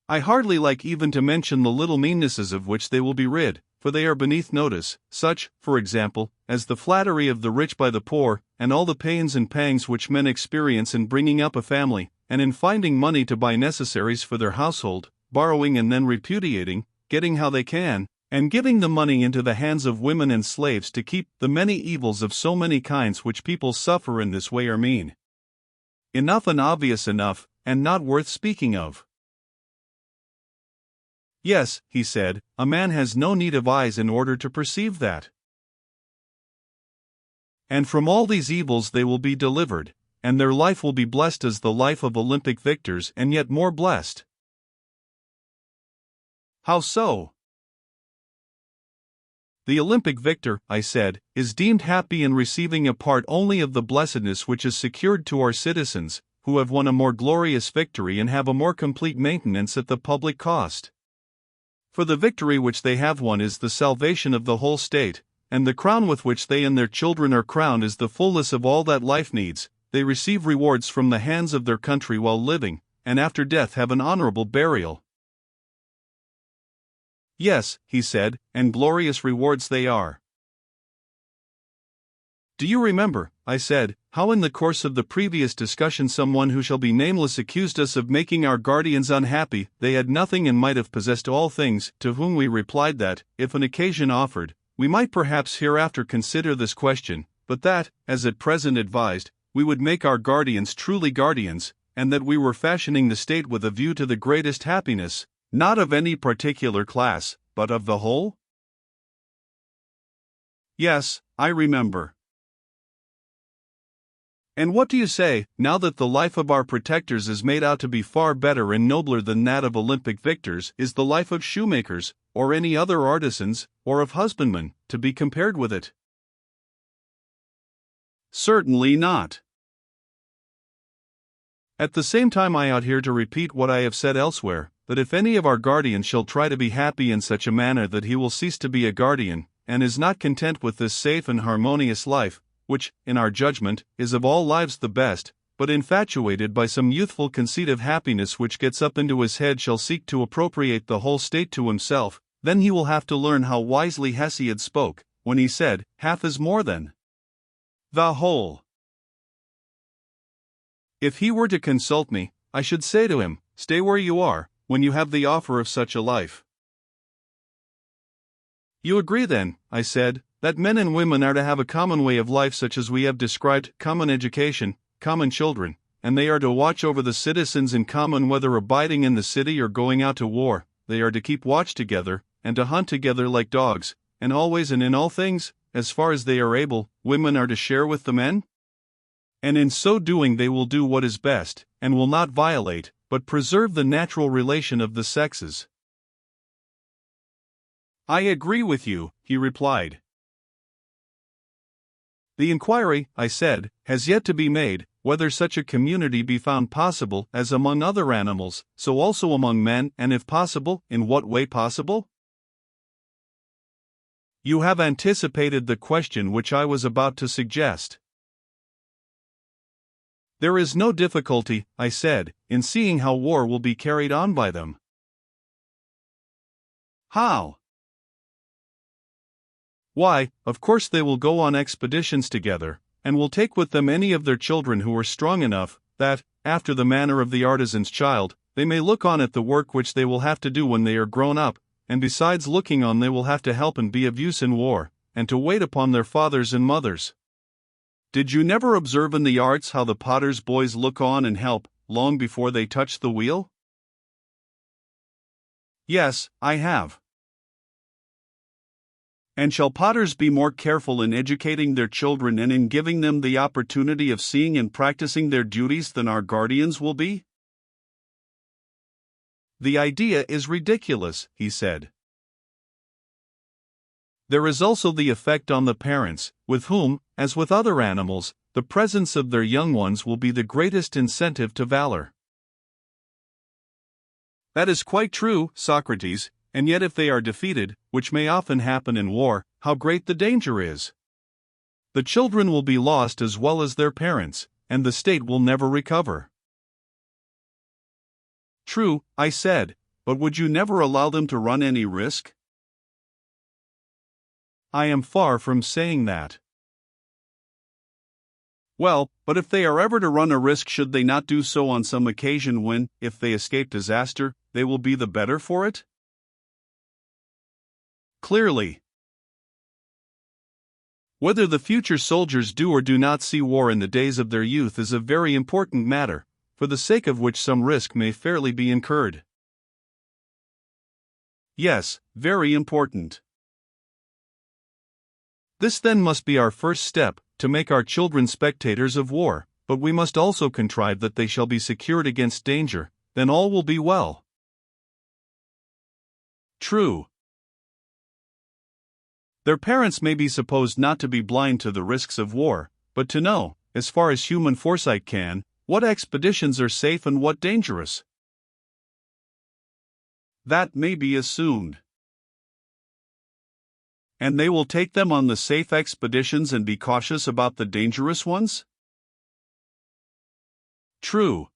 I hardly like even to mention the little meannesses of which they will be rid, for they are beneath notice, such, for example, as the flattery of the rich by the poor, and all the pains and pangs which men experience in bringing up a family, and in finding money to buy necessaries for their household, borrowing and then repudiating, getting how they can, and giving the money into the hands of women and slaves to keep. The many evils of so many kinds which people suffer in this way are mean enough and obvious enough, and not worth speaking of. Yes, he said, a man has no need of eyes in order to perceive that. And from all these evils they will be delivered, and their life will be blessed as the life of Olympic victors, and yet more blessed. How so? The Olympic victor, I said, is deemed happy in receiving a part only of the blessedness which is secured to our citizens, who have won a more glorious victory and have a more complete maintenance at the public cost. For the victory which they have won is the salvation of the whole state, and the crown with which they and their children are crowned is the fullness of all that life needs. They receive rewards from the hands of their country while living, and after death have an honorable burial. Yes, he said, and glorious rewards they are. Do you remember, I said, how in the course of the previous discussion someone who shall be nameless accused us of making our guardians unhappy? They had nothing and might have possessed all things, to whom we replied that, if an occasion offered, we might perhaps hereafter consider this question, but that, as at present advised, we would make our guardians truly guardians, and that we were fashioning the state with a view to the greatest happiness, not of any particular class, but of the whole? Yes, I remember. And what do you say, now that the life of our protectors is made out to be far better and nobler than that of Olympic victors? Is the life of shoemakers, or any other artisans, or of husbandmen, to be compared with it? Certainly not. At the same time I ought here to repeat what I have said elsewhere, that if any of our guardians shall try to be happy in such a manner that he will cease to be a guardian, and is not content with this safe and harmonious life, which, in our judgment, is of all lives the best, but infatuated by some youthful conceit of happiness which gets up into his head, shall seek to appropriate the whole state to himself, then he will have to learn how wisely Hesiod spoke, when he said, half is more than the whole. If he were to consult me, I should say to him, stay where you are, when you have the offer of such a life. You agree then, I said, that men and women are to have a common way of life such as we have described, common education, common children, and they are to watch over the citizens in common whether abiding in the city or going out to war. They are to keep watch together, and to hunt together like dogs, and always and in all things, as far as they are able, women are to share with the men? And in so doing they will do what is best, and will not violate, but preserve the natural relation of the sexes. I agree with you, he replied. The inquiry, I said, has yet to be made, whether such a community be found possible as among other animals, so also among men, and if possible, in what way possible? You have anticipated the question which I was about to suggest. There is no difficulty, I said, in seeing how war will be carried on by them. How? Why, of course they will go on expeditions together, and will take with them any of their children who are strong enough, that, after the manner of the artisan's child, they may look on at the work which they will have to do when they are grown up, and besides looking on they will have to help and be of use in war, and to wait upon their fathers and mothers. Did you never observe in the arts how the potter's boys look on and help, long before they touch the wheel? Yes, I have. And shall potters be more careful in educating their children and in giving them the opportunity of seeing and practicing their duties than our guardians will be? The idea is ridiculous, he said. There is also the effect on the parents, with whom, as with other animals, the presence of their young ones will be the greatest incentive to valor. That is quite true, Socrates, and yet if they are defeated, which may often happen in war, how great the danger is! The children will be lost as well as their parents, and the state will never recover. True, I said, but would you never allow them to run any risk? I am far from saying that. Well, but if they are ever to run a risk, should they not do so on some occasion when, if they escape disaster, they will be the better for it? Clearly. Whether the future soldiers do or do not see war in the days of their youth is a very important matter, for the sake of which some risk may fairly be incurred. Yes, very important. This then must be our first step, to make our children spectators of war, but we must also contrive that they shall be secured against danger, then all will be well. True. Their parents may be supposed not to be blind to the risks of war, but to know, as far as human foresight can, what expeditions are safe and what dangerous. That may be assumed. And they will take them on the safe expeditions and be cautious about the dangerous ones? True.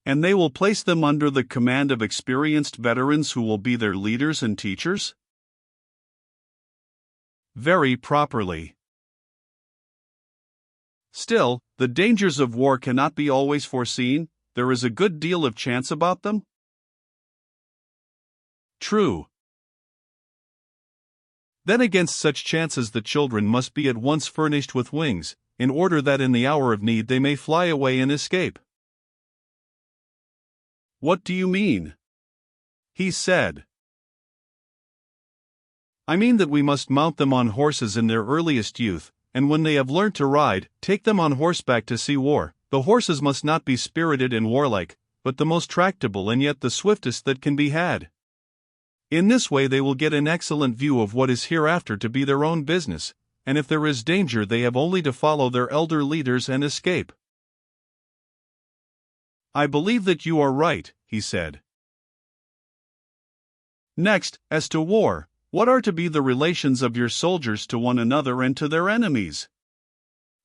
And they will place them under the command of experienced veterans who will be their leaders and teachers? Very properly. Still, the dangers of war cannot be always foreseen. There is a good deal of chance about them? True. Then against such chances the children must be at once furnished with wings, in order that in the hour of need they may fly away and escape. What do you mean? He said. I mean that we must mount them on horses in their earliest youth, and when they have learnt to ride, take them on horseback to see war. The horses must not be spirited and warlike, but the most tractable and yet the swiftest that can be had. In this way they will get an excellent view of what is hereafter to be their own business, and if there is danger they have only to follow their elder leaders and escape. I believe that you are right, he said. Next, as to war, what are to be the relations of your soldiers to one another and to their enemies?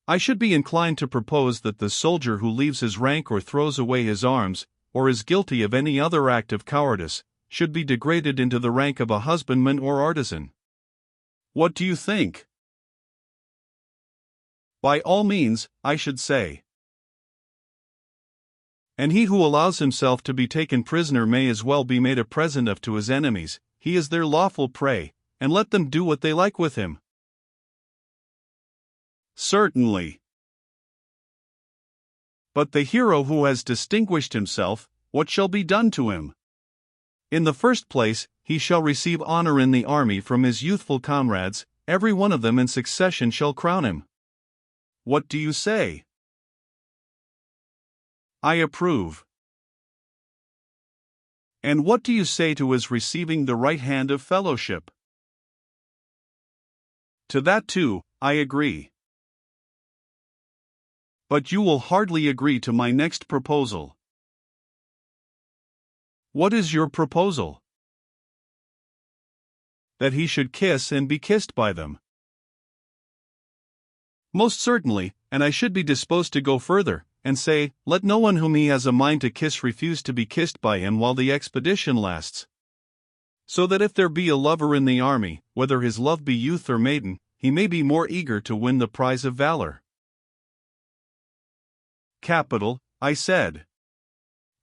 I should be inclined to propose that the soldier who leaves his rank or throws away his arms, or is guilty of any other act of cowardice, should be degraded into the rank of a husbandman or artisan. What do you think? By all means, I should say. And he who allows himself to be taken prisoner may as well be made a present of to his enemies. He is their lawful prey, and let them do what they like with him. Certainly. But the hero who has distinguished himself, what shall be done to him? In the first place, he shall receive honor in the army from his youthful comrades, every one of them in succession shall crown him. What do you say? I approve. And what do you say to his receiving the right hand of fellowship? To that too, I agree. But you will hardly agree to my next proposal. What is your proposal? That he should kiss and be kissed by them. Most certainly, and I should be disposed to go further, and say, let no one whom he has a mind to kiss refuse to be kissed by him while the expedition lasts. So that if there be a lover in the army, whether his love be youth or maiden, he may be more eager to win the prize of valor. Capital, I said.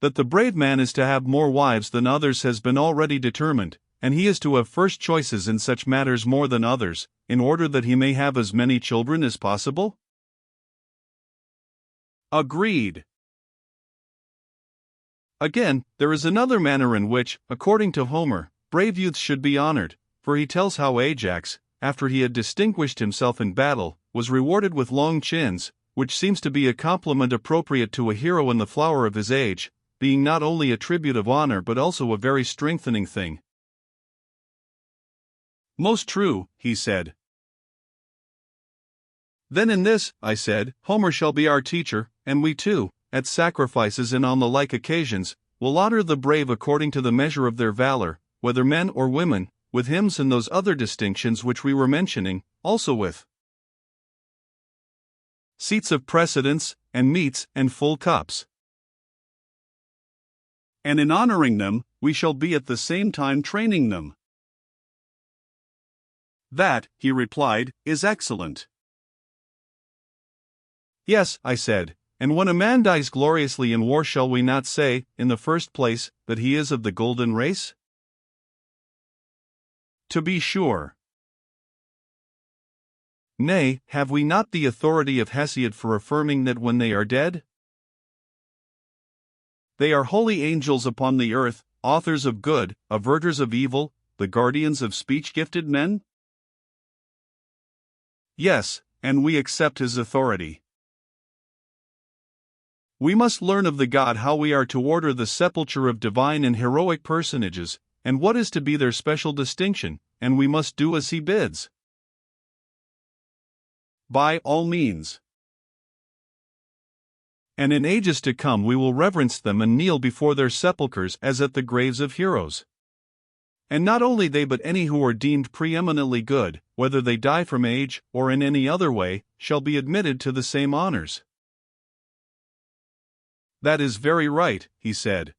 That the brave man is to have more wives than others has been already determined, and he is to have first choices in such matters more than others, in order that he may have as many children as possible? Agreed. Again, there is another manner in which, according to Homer, brave youths should be honored, for he tells how Ajax, after he had distinguished himself in battle, was rewarded with long chins, which seems to be a compliment appropriate to a hero in the flower of his age, being not only a tribute of honor but also a very strengthening thing. Most true, he said. Then in this, I said, Homer shall be our teacher, and we too, at sacrifices and on the like occasions, will honor the brave according to the measure of their valor, whether men or women, with hymns and those other distinctions which we were mentioning, also with seats of precedence, and meats and full cups. And in honoring them, we shall be at the same time training them. That, he replied, is excellent. Yes, I said, and when a man dies gloriously in war, shall we not say, in the first place, that he is of the golden race? To be sure. Nay, have we not the authority of Hesiod for affirming that when they are dead, they are holy angels upon the earth, authors of good, averters of evil, the guardians of speech-gifted men? Yes, and we accept his authority. We must learn of the god how we are to order the sepulture of divine and heroic personages, and what is to be their special distinction, and we must do as he bids. By all means. And in ages to come we will reverence them and kneel before their sepulchres as at the graves of heroes. And not only they but any who are deemed preeminently good, whether they die from age or in any other way, shall be admitted to the same honors. That is very right, he said.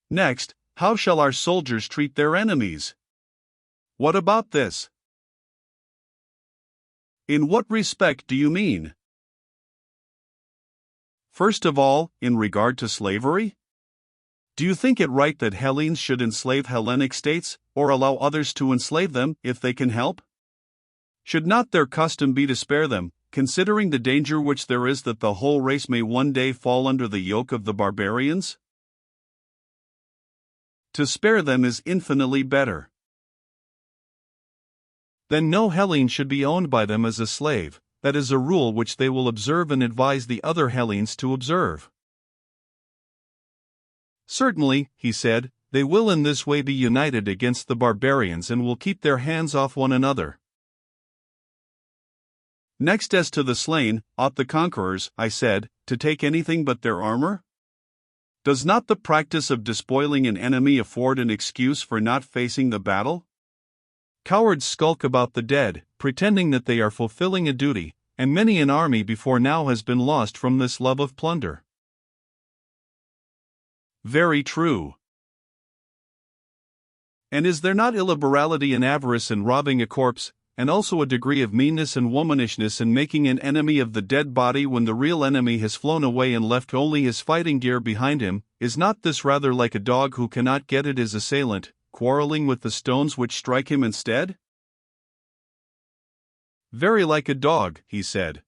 Next, how shall our soldiers treat their enemies? What about this? In what respect do you mean? First of all, in regard to slavery? Do you think it right that Hellenes should enslave Hellenic states, or allow others to enslave them, if they can help? Should not their custom be to spare them, considering the danger which there is that the whole race may one day fall under the yoke of the barbarians? To spare them is infinitely better. Then no Hellene should be owned by them as a slave. That is a rule which they will observe and advise the other Hellenes to observe. Certainly, he said, they will in this way be united against the barbarians and will keep their hands off one another. Next, as to the slain, ought the conquerors, I said, to take anything but their armor? Does not the practice of despoiling an enemy afford an excuse for not facing the battle? Cowards skulk about the dead, pretending that they are fulfilling a duty, and many an army before now has been lost from this love of plunder. Very true. And is there not illiberality and avarice in robbing a corpse, and also a degree of meanness and womanishness in making an enemy of the dead body when the real enemy has flown away and left only his fighting gear behind him? Is not this rather like a dog who cannot get at his assailant, quarreling with the stones which strike him instead? Very like a dog, he said.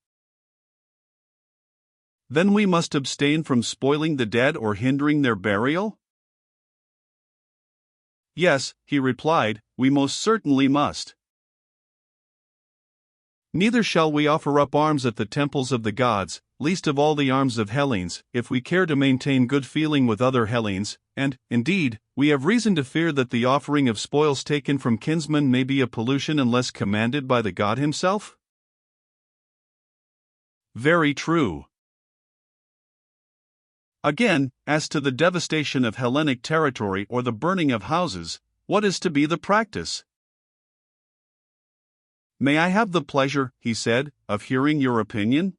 Then we must abstain from spoiling the dead or hindering their burial? Yes, he replied, we most certainly must. Neither shall we offer up arms at the temples of the gods, least of all the arms of Hellenes, if we care to maintain good feeling with other Hellenes, and, indeed, we have reason to fear that the offering of spoils taken from kinsmen may be a pollution unless commanded by the god himself? Very true. Again, as to the devastation of Hellenic territory or the burning of houses, what is to be the practice? May I have the pleasure, he said, of hearing your opinion?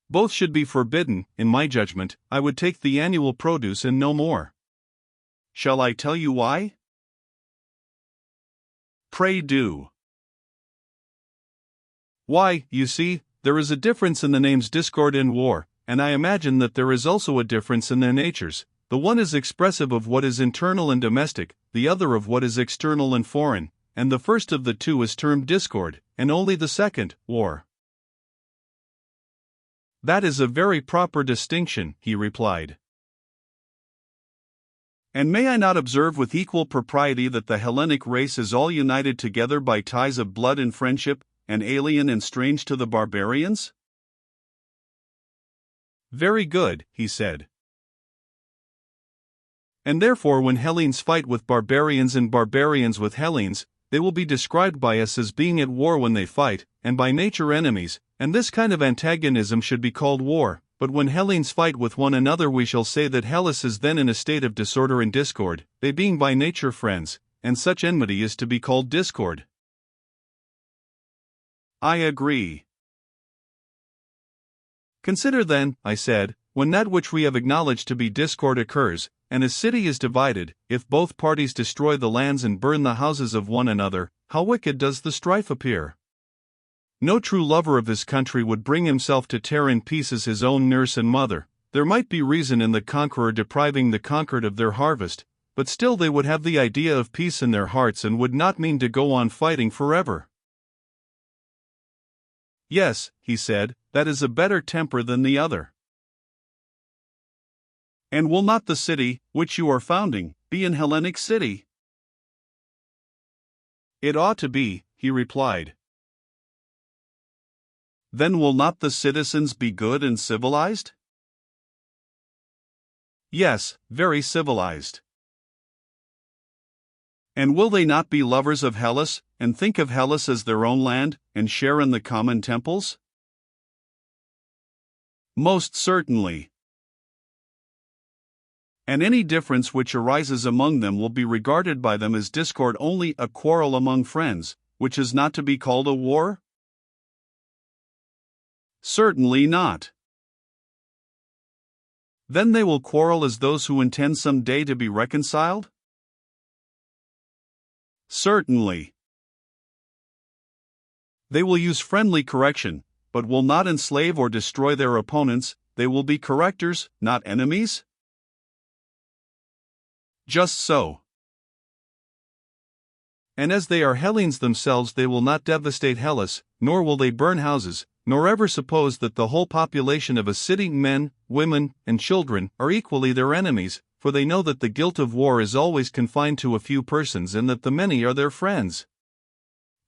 Both should be forbidden, in my judgment. I would take the annual produce and no more. Shall I tell you why? Pray do. Why, you see, there is a difference in the names discord and war, and I imagine that there is also a difference in their natures. The one is expressive of what is internal and domestic, the other of what is external and foreign, and the first of the two is termed discord, and only the second, war. That is a very proper distinction, he replied. And may I not observe with equal propriety that the Hellenic race is all united together by ties of blood and friendship, and alien and strange to the barbarians? Very good, he said. And therefore when Hellenes fight with barbarians and barbarians with Hellenes, they will be described by us as being at war when they fight, and by nature enemies, and this kind of antagonism should be called war. But when Hellenes fight with one another we shall say that Hellas is then in a state of disorder and discord, they being by nature friends, and such enmity is to be called discord. I agree. Consider then, I said, when that which we have acknowledged to be discord occurs, and a city is divided, if both parties destroy the lands and burn the houses of one another, how wicked does the strife appear? No true lover of his country would bring himself to tear in pieces his own nurse and mother. There might be reason in the conqueror depriving the conquered of their harvest, but still they would have the idea of peace in their hearts and would not mean to go on fighting forever. Yes, he said, that is a better temper than the other. And will not the city, which you are founding, be an Hellenic city? It ought to be, he replied. Then will not the citizens be good and civilized? Yes, very civilized. And will they not be lovers of Hellas, and think of Hellas as their own land, and share in the common temples? Most certainly. And any difference which arises among them will be regarded by them as discord only, a quarrel among friends, which is not to be called a war? Certainly not. Then they will quarrel as those who intend some day to be reconciled? Certainly. They will use friendly correction, but will not enslave or destroy their opponents. They will be correctors, not enemies? Just so. And as they are Hellenes themselves, they will not devastate Hellas, nor will they burn houses, nor ever suppose that the whole population of a city, men, women, and children, are equally their enemies, for they know that the guilt of war is always confined to a few persons and that the many are their friends.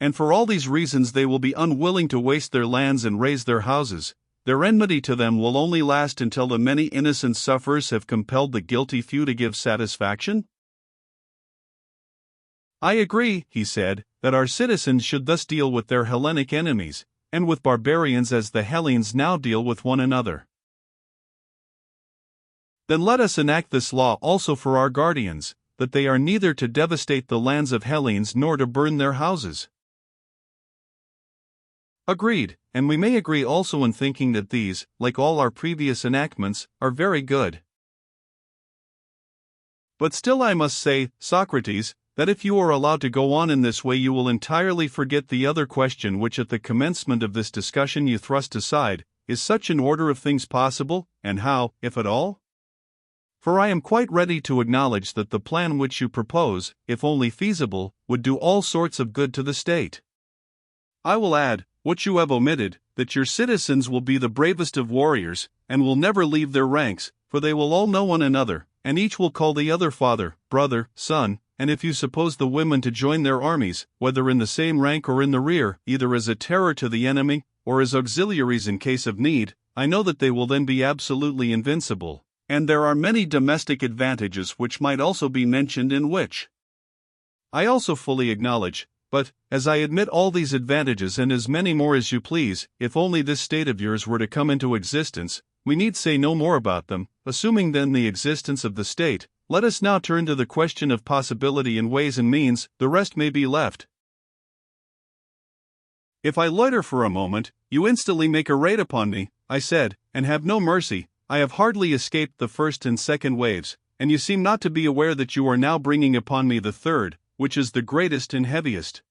And for all these reasons they will be unwilling to waste their lands and raze their houses. Their enmity to them will only last until the many innocent sufferers have compelled the guilty few to give satisfaction? I agree, he said, that our citizens should thus deal with their Hellenic enemies, and with barbarians as the Hellenes now deal with one another. Then let us enact this law also for our guardians, that they are neither to devastate the lands of Hellenes nor to burn their houses. Agreed, and we may agree also in thinking that these, like all our previous enactments, are very good. But still I must say, Socrates, that if you are allowed to go on in this way you will entirely forget the other question which at the commencement of this discussion you thrust aside: is such an order of things possible, and how, if at all? For I am quite ready to acknowledge that the plan which you propose, if only feasible, would do all sorts of good to the state. I will add, what you have omitted, that your citizens will be the bravest of warriors, and will never leave their ranks, for they will all know one another, and each will call the other father, brother, son, and if you suppose the women to join their armies, whether in the same rank or in the rear, either as a terror to the enemy, or as auxiliaries in case of need, I know that they will then be absolutely invincible, and there are many domestic advantages which might also be mentioned in which I also fully acknowledge, But, as I admit all these advantages and as many more as you please, if only this state of yours were to come into existence, we need say no more about them. Assuming then the existence of the state, let us now turn to the question of possibility and ways and means, the rest may be left. If I loiter for a moment, you instantly make a raid upon me, I said, and have no mercy. I have hardly escaped the first and second waves, and you seem not to be aware that you are now bringing upon me the third, which is the greatest and heaviest.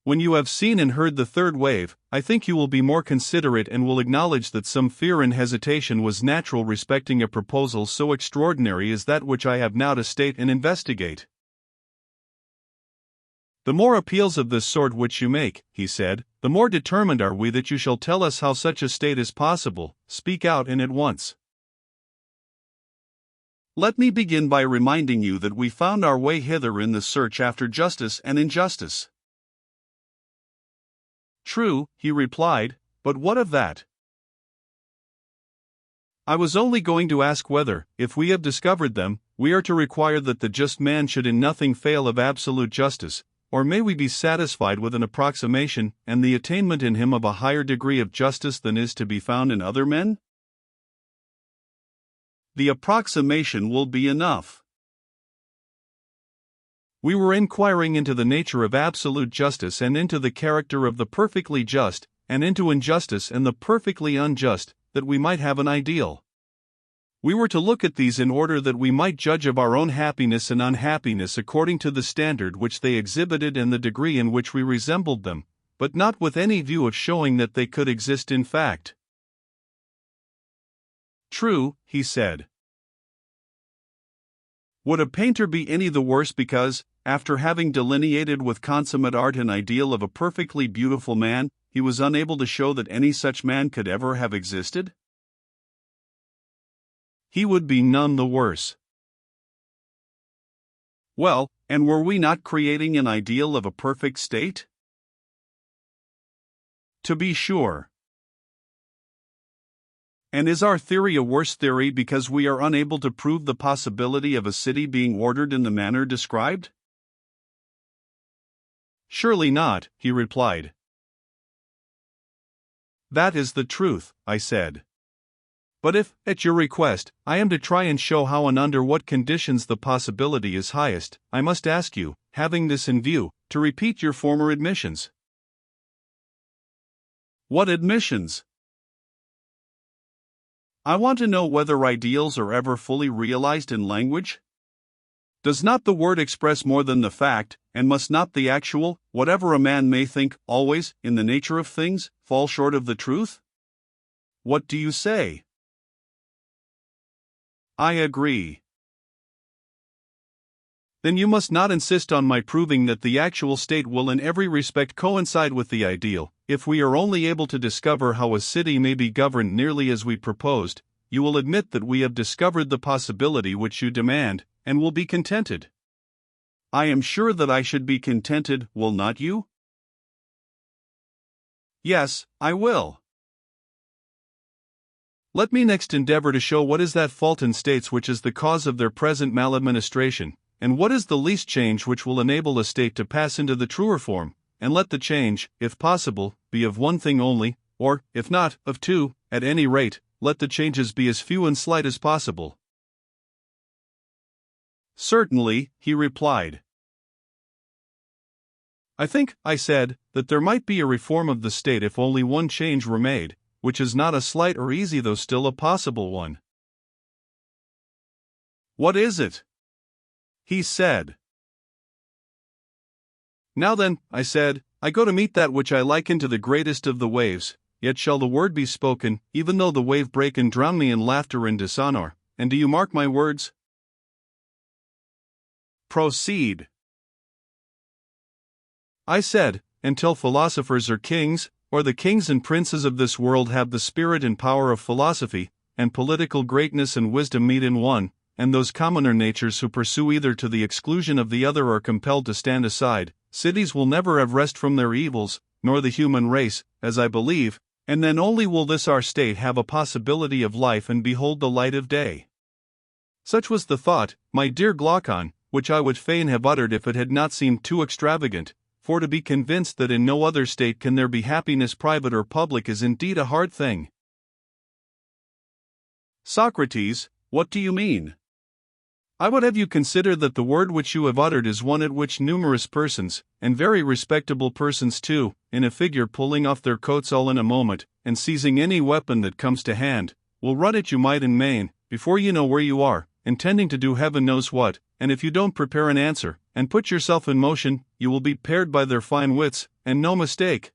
When you have seen and heard the third wave, I think you will be more considerate and will acknowledge that some fear and hesitation was natural respecting a proposal so extraordinary as that which I have now to state and investigate. The more appeals of this sort which you make, he said, the more determined are we that you shall tell us how such a state is possible. Speak out and at once. Let me begin by reminding you that we found our way hither in the search after justice and injustice. True, he replied, but what of that? I was only going to ask whether, if we have discovered them, we are to require that the just man should in nothing fail of absolute justice, or may we be satisfied with an approximation and the attainment in him of a higher degree of justice than is to be found in other men? The approximation will be enough. We were inquiring into the nature of absolute justice and into the character of the perfectly just, and into injustice and the perfectly unjust, that we might have an ideal. We were to look at these in order that we might judge of our own happiness and unhappiness according to the standard which they exhibited and the degree in which we resembled them, but not with any view of showing that they could exist in fact. True, he said. Would a painter be any the worse because, after having delineated with consummate art an ideal of a perfectly beautiful man, he was unable to show that any such man could ever have existed? He would be none the worse. Well, and were we not creating an ideal of a perfect state? To be sure. And is our theory a worse theory because we are unable to prove the possibility of a city being ordered in the manner described? Surely not, he replied. That is the truth, I said. But if, at your request, I am to try and show how and under what conditions the possibility is highest, I must ask you, having this in view, to repeat your former admissions. What admissions? I want to know whether ideals are ever fully realized in language. Does not the word express more than the fact, and must not the actual, whatever a man may think, always, in the nature of things, fall short of the truth? What do you say? I agree. Then you must not insist on my proving that the actual state will in every respect coincide with the ideal. If we are only able to discover how a city may be governed nearly as we proposed, you will admit that we have discovered the possibility which you demand, and will be contented. I am sure that I should be contented, will not you? Yes, I will. Let me next endeavor to show what is that fault in states which is the cause of their present maladministration, and what is the least change which will enable a state to pass into the truer form, and let the change, if possible, be of one thing only, or, if not, of two. At any rate, let the changes be as few and slight as possible. Certainly, he replied. I think, I said, that there might be a reform of the state if only one change were made, which is not a slight or easy though still a possible one. What is it? He said. Now then, I said, I go to meet that which I liken to the greatest of the waves, yet shall the word be spoken, even though the wave break and drown me in laughter and dishonor. And do you mark my words? Proceed. I said, until philosophers are kings, or the kings and princes of this world have the spirit and power of philosophy, and political greatness and wisdom meet in one, and those commoner natures who pursue either to the exclusion of the other are compelled to stand aside, cities will never have rest from their evils, nor the human race, as I believe, and then only will this our state have a possibility of life and behold the light of day. Such was the thought, my dear Glaucon, which I would fain have uttered if it had not seemed too extravagant, for to be convinced that in no other state can there be happiness private or public is indeed a hard thing. Socrates, what do you mean? I would have you consider that the word which you have uttered is one at which numerous persons, and very respectable persons too, in a figure pulling off their coats all in a moment, and seizing any weapon that comes to hand, will run at you might and main, before you know where you are, intending to do heaven knows what, and if you don't prepare an answer, and put yourself in motion, you will be pared by their fine wits, and no mistake.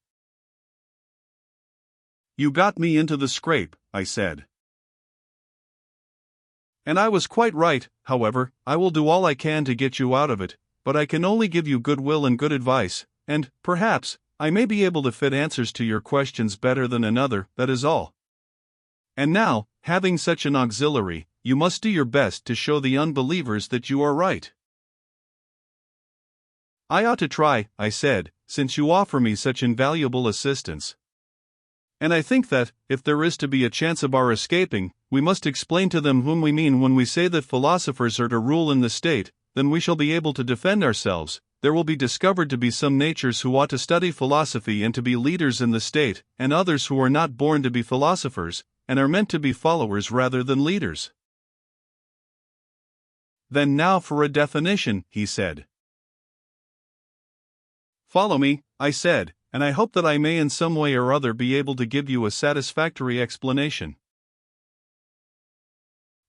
You got me into the scrape, I said. And I was quite right. However, I will do all I can to get you out of it, but I can only give you good will and good advice, and, perhaps, I may be able to fit answers to your questions better than another, that is all. And now, having such an auxiliary, you must do your best to show the unbelievers that you are right. I ought to try, I said, since you offer me such invaluable assistance. And I think that, if there is to be a chance of our escaping, we must explain to them whom we mean when we say that philosophers are to rule in the state, then we shall be able to defend ourselves. There will be discovered to be some natures who ought to study philosophy and to be leaders in the state, and others who are not born to be philosophers, and are meant to be followers rather than leaders. Then now for a definition, he said. Follow me, I said, and I hope that I may in some way or other be able to give you a satisfactory explanation.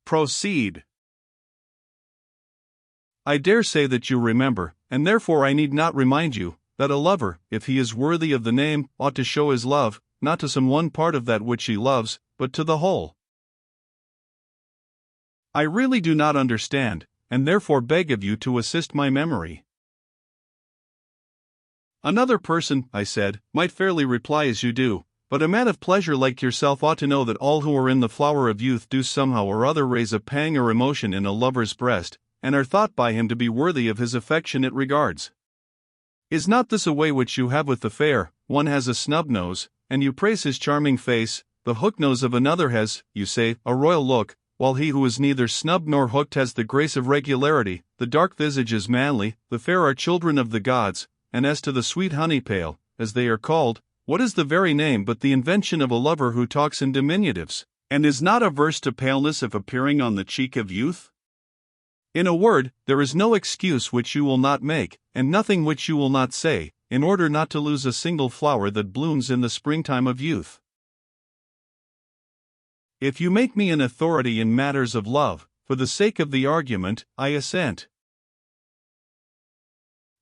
Proceed. I dare say that you remember, and therefore I need not remind you, that a lover, if he is worthy of the name, ought to show his love, not to some one part of that which he loves, but to the whole. I really do not understand, and therefore beg of you to assist my memory. Another person, I said, might fairly reply as you do, but a man of pleasure like yourself ought to know that all who are in the flower of youth do somehow or other raise a pang or emotion in a lover's breast, and are thought by him to be worthy of his affectionate regards. Is not this a way which you have with the fair? One has a snub nose, and you praise his charming face, the hook nose of another has, you say, a royal look, while he who is neither snubbed nor hooked has the grace of regularity, the dark visage is manly, the fair are children of the gods, and as to the sweet honey pale, as they are called, what is the very name but the invention of a lover who talks in diminutives, and is not averse to paleness if appearing on the cheek of youth? In a word, there is no excuse which you will not make, and nothing which you will not say, in order not to lose a single flower that blooms in the springtime of youth. If you make me an authority in matters of love, for the sake of the argument, I assent.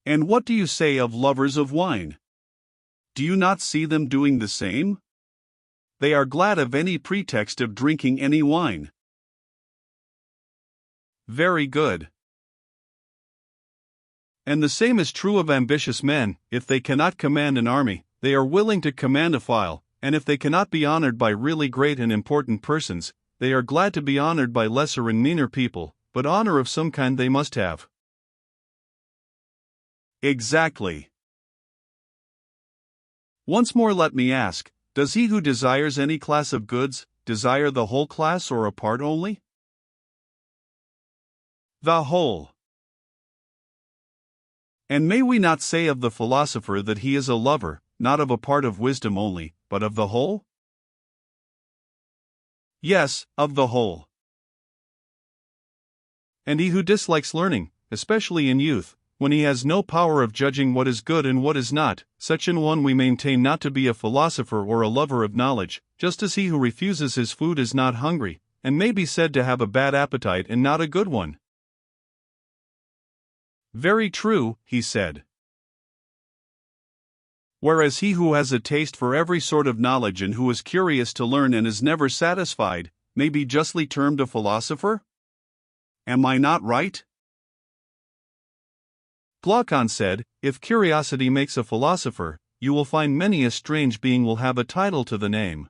And what do you say of lovers of wine? Do you not see them doing the same? They are glad of any pretext of drinking any wine. Very good. And the same is true of ambitious men. If they cannot command an army, they are willing to command a file, and if they cannot be honored by really great and important persons, they are glad to be honored by lesser and meaner people, but honor of some kind they must have. Exactly. Once more let me ask, does he who desires any class of goods, desire the whole class or a part only? The whole. And may we not say of the philosopher that he is a lover, not of a part of wisdom only, but of the whole? Yes, of the whole. And he who dislikes learning, especially in youth, when he has no power of judging what is good and what is not, such an one we maintain not to be a philosopher or a lover of knowledge, just as he who refuses his food is not hungry, and may be said to have a bad appetite and not a good one. Very true, he said. Whereas he who has a taste for every sort of knowledge and who is curious to learn and is never satisfied, may be justly termed a philosopher? Am I not right? Glaucon said, if curiosity makes a philosopher, you will find many a strange being will have a title to the name.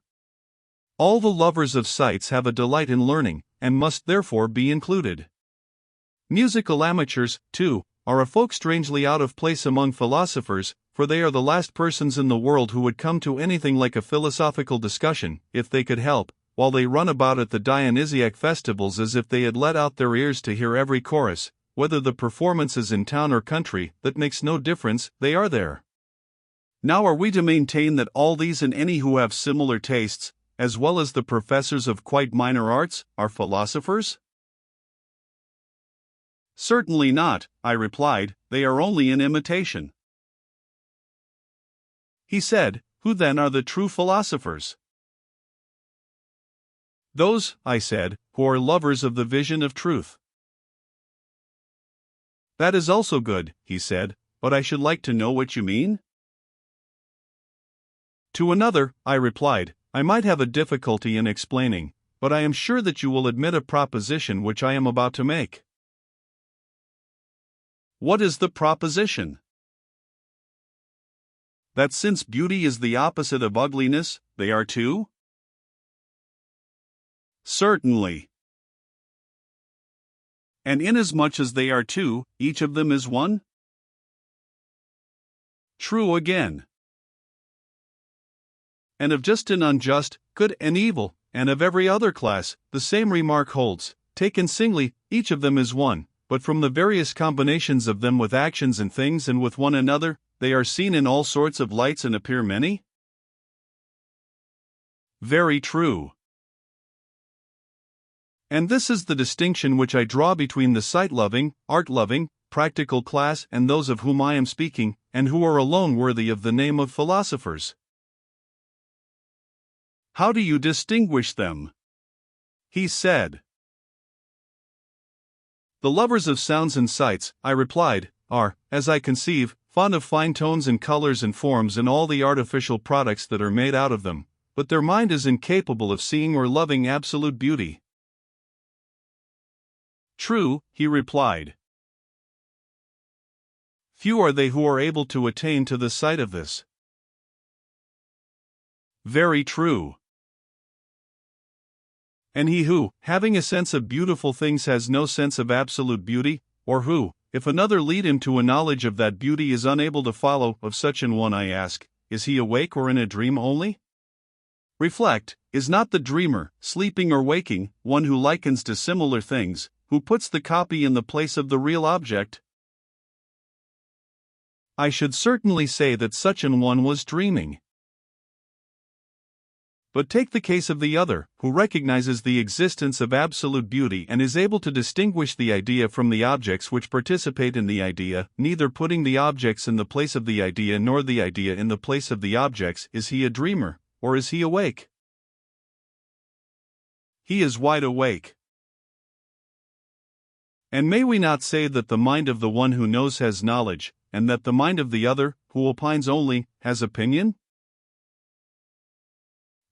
All the lovers of sights have a delight in learning, and must therefore be included. Musical amateurs, too, are a folk strangely out of place among philosophers, for they are the last persons in the world who would come to anything like a philosophical discussion, if they could help, while they run about at the Dionysiac festivals as if they had let out their ears to hear every chorus, whether the performance is in town or country, that makes no difference, they are there. Now are we to maintain that all these and any who have similar tastes, as well as the professors of quite minor arts, are philosophers? Certainly not, I replied, they are only an imitation. He said, who then are the true philosophers? Those, I said, who are lovers of the vision of truth. That is also good, he said, but I should like to know what you mean. To another, I replied, I might have a difficulty in explaining, but I am sure that you will admit a proposition which I am about to make. What is the proposition? That since beauty is the opposite of ugliness, they are two? Certainly. And inasmuch as they are two, each of them is one? True again. And of just and unjust, good and evil, and of every other class, the same remark holds. Taken singly, each of them is one, but from the various combinations of them with actions and things and with one another, they are seen in all sorts of lights and appear many? Very true. And this is the distinction which I draw between the sight-loving, art-loving, practical class and those of whom I am speaking, and who are alone worthy of the name of philosophers. How do you distinguish them? He said. The lovers of sounds and sights, I replied, are, as I conceive, fond of fine tones and colors and forms and all the artificial products that are made out of them, but their mind is incapable of seeing or loving absolute beauty. True, he replied. Few are they who are able to attain to the sight of this. Very true. And he who, having a sense of beautiful things, has no sense of absolute beauty, or who, if another lead him to a knowledge of that beauty, is unable to follow, of such an one I ask, is he awake or in a dream only? Reflect, is not the dreamer, sleeping or waking, one who likens to similar things, who puts the copy in the place of the real object? I should certainly say that such an one was dreaming. But take the case of the other, who recognizes the existence of absolute beauty and is able to distinguish the idea from the objects which participate in the idea, neither putting the objects in the place of the idea nor the idea in the place of the objects. Is he a dreamer, or is he awake? He is wide awake. And may we not say that the mind of the one who knows has knowledge, and that the mind of the other, who opines only, has opinion?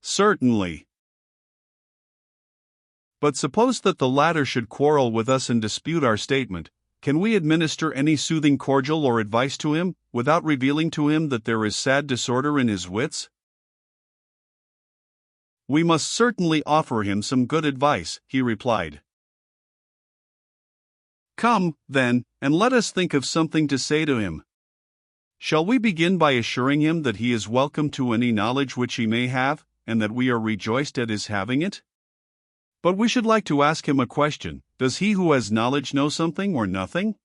Certainly. But suppose that the latter should quarrel with us and dispute our statement, can we administer any soothing cordial or advice to him, without revealing to him that there is sad disorder in his wits? We must certainly offer him some good advice, he replied. Come, then, and let us think of something to say to him. Shall we begin by assuring him that he is welcome to any knowledge which he may have, and that we are rejoiced at his having it? But we should like to ask him a question. Does he who has knowledge know something or nothing?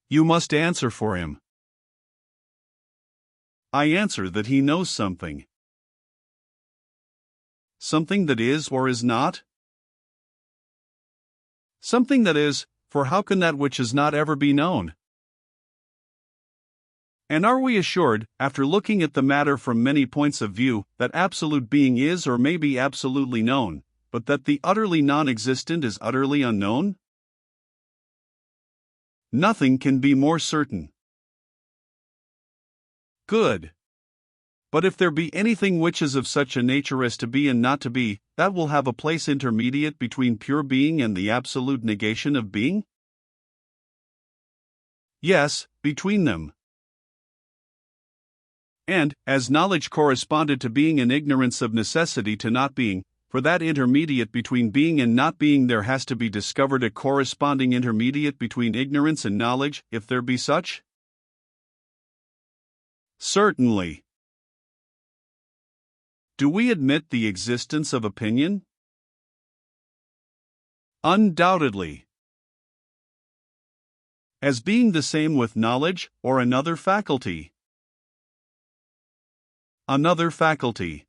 You must answer for him. I answer that he knows something. Something that is or is not? Something that is, for how can that which is not ever be known? And are we assured, after looking at the matter from many points of view, that absolute being is or may be absolutely known, but that the utterly non-existent is utterly unknown? Nothing can be more certain. Good. But if there be anything which is of such a nature as to be and not to be, that will have a place intermediate between pure being and the absolute negation of being? Yes, between them. And, as knowledge corresponded to being and ignorance of necessity to not being, for that intermediate between being and not being there has to be discovered a corresponding intermediate between ignorance and knowledge, if there be such? Certainly. Do we admit the existence of opinion? Undoubtedly. as being the same with knowledge or another faculty. Another faculty.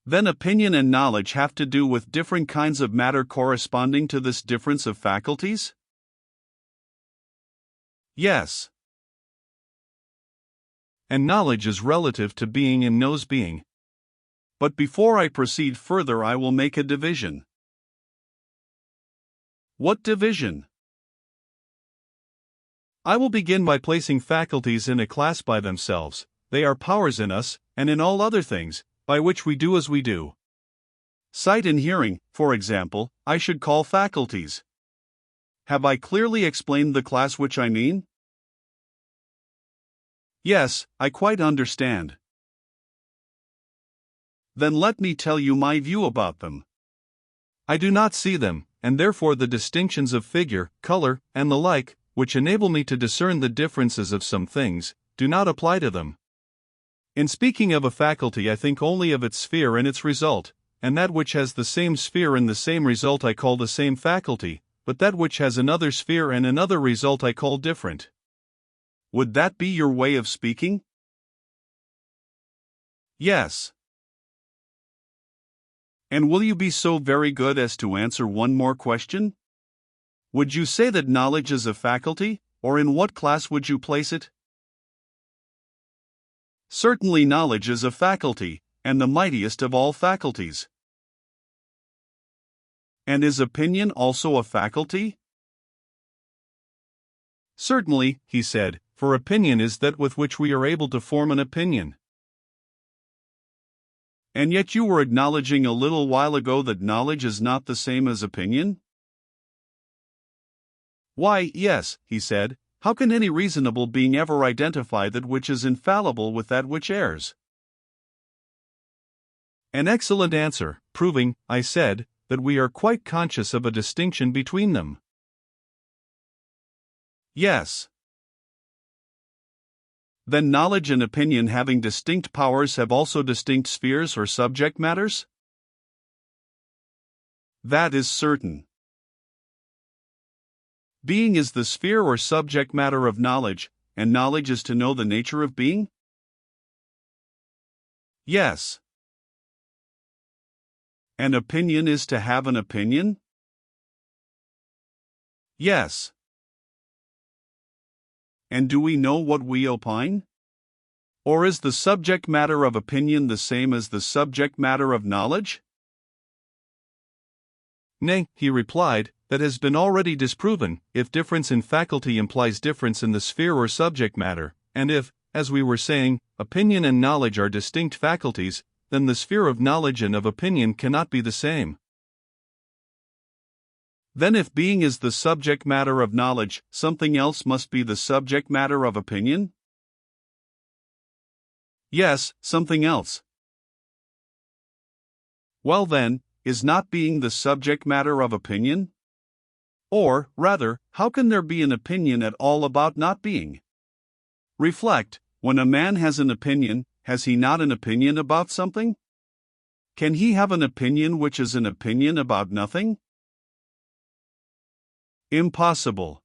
Then opinion and knowledge have to do with different kinds of matter corresponding to this difference of faculties? Yes. And knowledge is relative to being and knows being. But before I proceed further, I will make a division. What division? I will begin by placing faculties in a class by themselves. They are powers in us, and in all other things, by which we do as we do. Sight and hearing, for example, I should call faculties. Have I clearly explained the class which I mean? Yes, I quite understand. Then let me tell you my view about them. I do not see them, and therefore the distinctions of figure, color, and the like, which enable me to discern the differences of some things, do not apply to them. In speaking of a faculty, I think only of its sphere and its result, and that which has the same sphere and the same result I call the same faculty, but that which has another sphere and another result I call different. Would that be your way of speaking? Yes. And will you be so very good as to answer one more question? Would you say that knowledge is a faculty, or in what class would you place it? Certainly knowledge is a faculty, and the mightiest of all faculties. And is opinion also a faculty? Certainly, he said, for opinion is that with which we are able to form an opinion. And yet you were acknowledging a little while ago that knowledge is not the same as opinion? Why, yes, he said, how can any reasonable being ever identify that which is infallible with that which errs? An excellent answer, proving, I said, that we are quite conscious of a distinction between them. Yes. Then knowledge and opinion, having distinct powers, have also distinct spheres or subject matters? That is certain. Being is the sphere or subject matter of knowledge, and knowledge is to know the nature of being? Yes. And opinion is to have an opinion? Yes. And do we know what we opine? Or is the subject matter of opinion the same as the subject matter of knowledge? Nay, he replied, that has been already disproven, if difference in faculty implies difference in the sphere or subject matter, and if, as we were saying, opinion and knowledge are distinct faculties, then the sphere of knowledge and of opinion cannot be the same. Then if being is the subject matter of knowledge, something else must be the subject matter of opinion? Yes, something else. Well then, is not being the subject matter of opinion? Or, rather, how can there be an opinion at all about not being? Reflect, when a man has an opinion, has he not an opinion about something? Can he have an opinion which is an opinion about nothing? Impossible.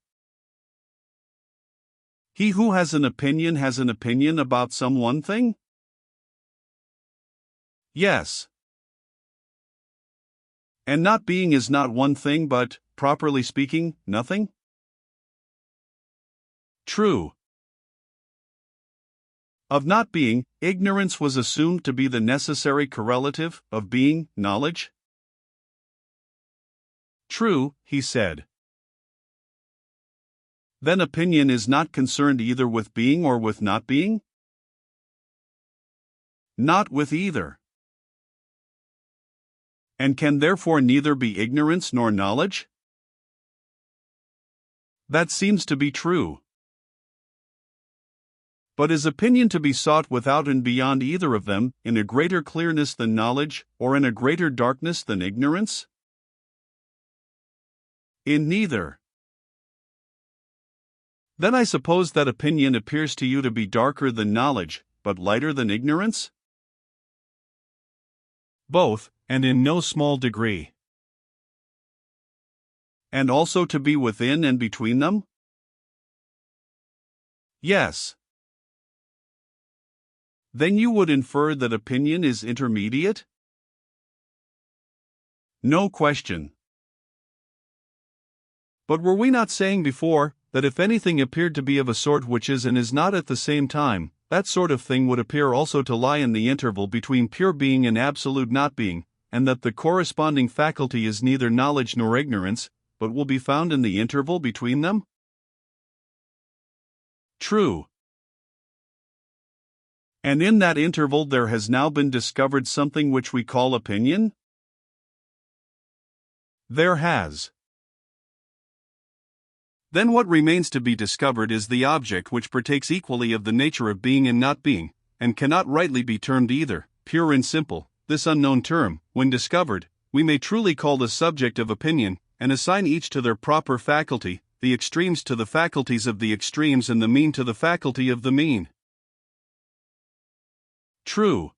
He who has an opinion about some one thing? Yes. And not being is not one thing but, properly speaking, nothing? True. Of not being, ignorance was assumed to be the necessary correlative of being, knowledge? True, he said. Then opinion is not concerned either with being or with not being? Not with either. And can therefore neither be ignorance nor knowledge? That seems to be true. But is opinion to be sought without and beyond either of them, in a greater clearness than knowledge, or in a greater darkness than ignorance? In neither. Then I suppose that opinion appears to you to be darker than knowledge, but lighter than ignorance? Both, and in no small degree. And also to be within and between them? Yes. Then you would infer that opinion is intermediate? No question. But were we not saying before, that if anything appeared to be of a sort which is and is not at the same time, that sort of thing would appear also to lie in the interval between pure being and absolute not being, and that the corresponding faculty is neither knowledge nor ignorance, but will be found in the interval between them? True. And in that interval there has now been discovered something which we call opinion? There has. Then what remains to be discovered is the object which partakes equally of the nature of being and not being, and cannot rightly be termed either, pure and simple. This unknown term, when discovered, we may truly call the subject of opinion, and assign each to their proper faculty, the extremes to the faculties of the extremes and the mean to the faculty of the mean. True.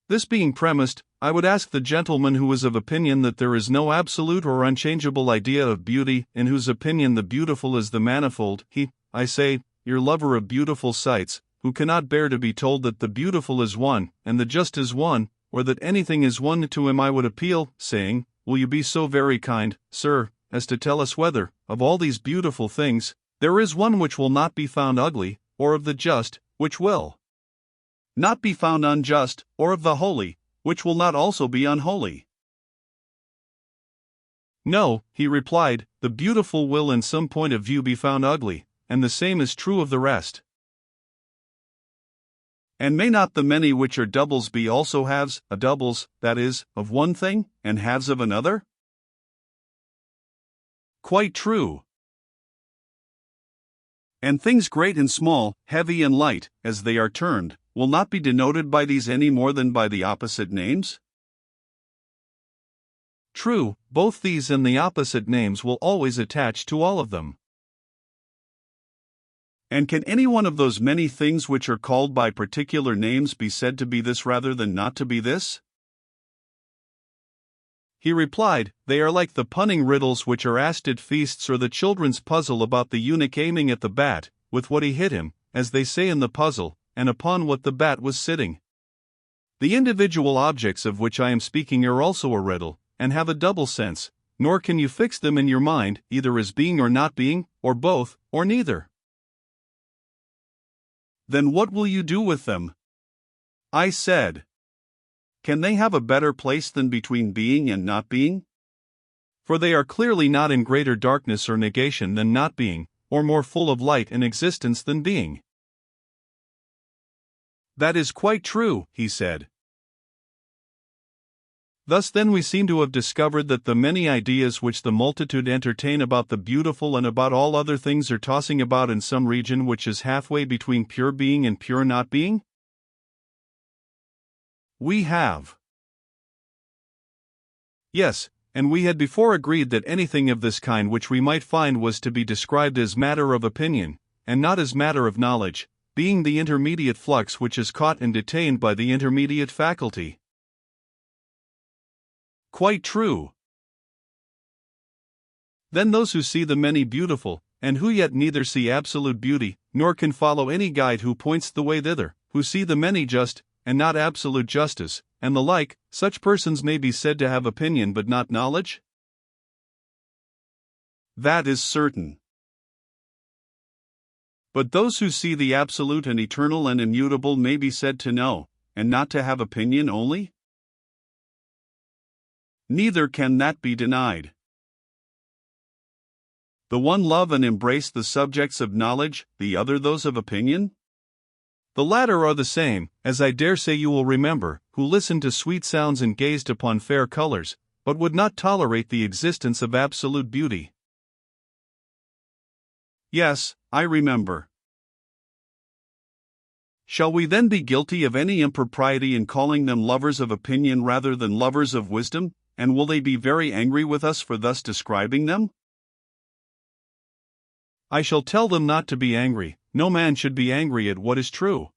This being premised, I would ask the gentleman who is of opinion that there is no absolute or unchangeable idea of beauty, in whose opinion the beautiful is the manifold, he, I say, your lover of beautiful sights, who cannot bear to be told that the beautiful is one, and the just is one, or that anything is one, to him I would appeal, saying, will you be so very kind, sir, as to tell us whether, of all these beautiful things, there is one which will not be found ugly, or of the just, which will not be found unjust, or of the holy, which will not also be unholy? No, he replied, the beautiful will in some point of view be found ugly, and the same is true of the rest. And may not the many which are doubles be also halves, a doubles, that is, of one thing, and halves of another? Quite true. And things great and small, heavy and light, as they are termed, will not be denoted by these any more than by the opposite names? True, both these and the opposite names will always attach to all of them. And can any one of those many things which are called by particular names be said to be this rather than not to be this? He replied, they are like the punning riddles which are asked at feasts, or the children's puzzle about the eunuch aiming at the bat, with what he hit him, as they say in the puzzle, and upon what the bat was sitting. The individual objects of which I am speaking are also a riddle, and have a double sense, nor can you fix them in your mind, either as being or not being, or both, or neither. Then what will you do with them? I said. Can they have a better place than between being and not being? For they are clearly not in greater darkness or negation than not being, or more full of light and existence than being. That is quite true, he said. Thus then we seem to have discovered that the many ideas which the multitude entertain about the beautiful and about all other things are tossing about in some region which is halfway between pure being and pure not being? We have. Yes, and we had before agreed that anything of this kind which we might find was to be described as matter of opinion, and not as matter of knowledge, being the intermediate flux which is caught and detained by the intermediate faculty. Quite true. Then those who see the many beautiful, and who yet neither see absolute beauty, nor can follow any guide who points the way thither, who see the many just, and not absolute justice, and the like, such persons may be said to have opinion but not knowledge? That is certain. But those who see the absolute and eternal and immutable may be said to know, and not to have opinion only? Neither can that be denied. The one love and embrace the subjects of knowledge, the other those of opinion? The latter are the same, as I dare say you will remember, who listened to sweet sounds and gazed upon fair colors, but would not tolerate the existence of absolute beauty. Yes, I remember. Shall we then be guilty of any impropriety in calling them lovers of opinion rather than lovers of wisdom, and will they be very angry with us for thus describing them? I shall tell them not to be angry. No man should be angry at what is true.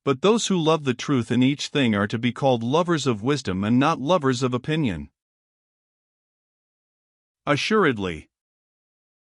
But those who love the truth in each thing are to be called lovers of wisdom and not lovers of opinion. Assuredly.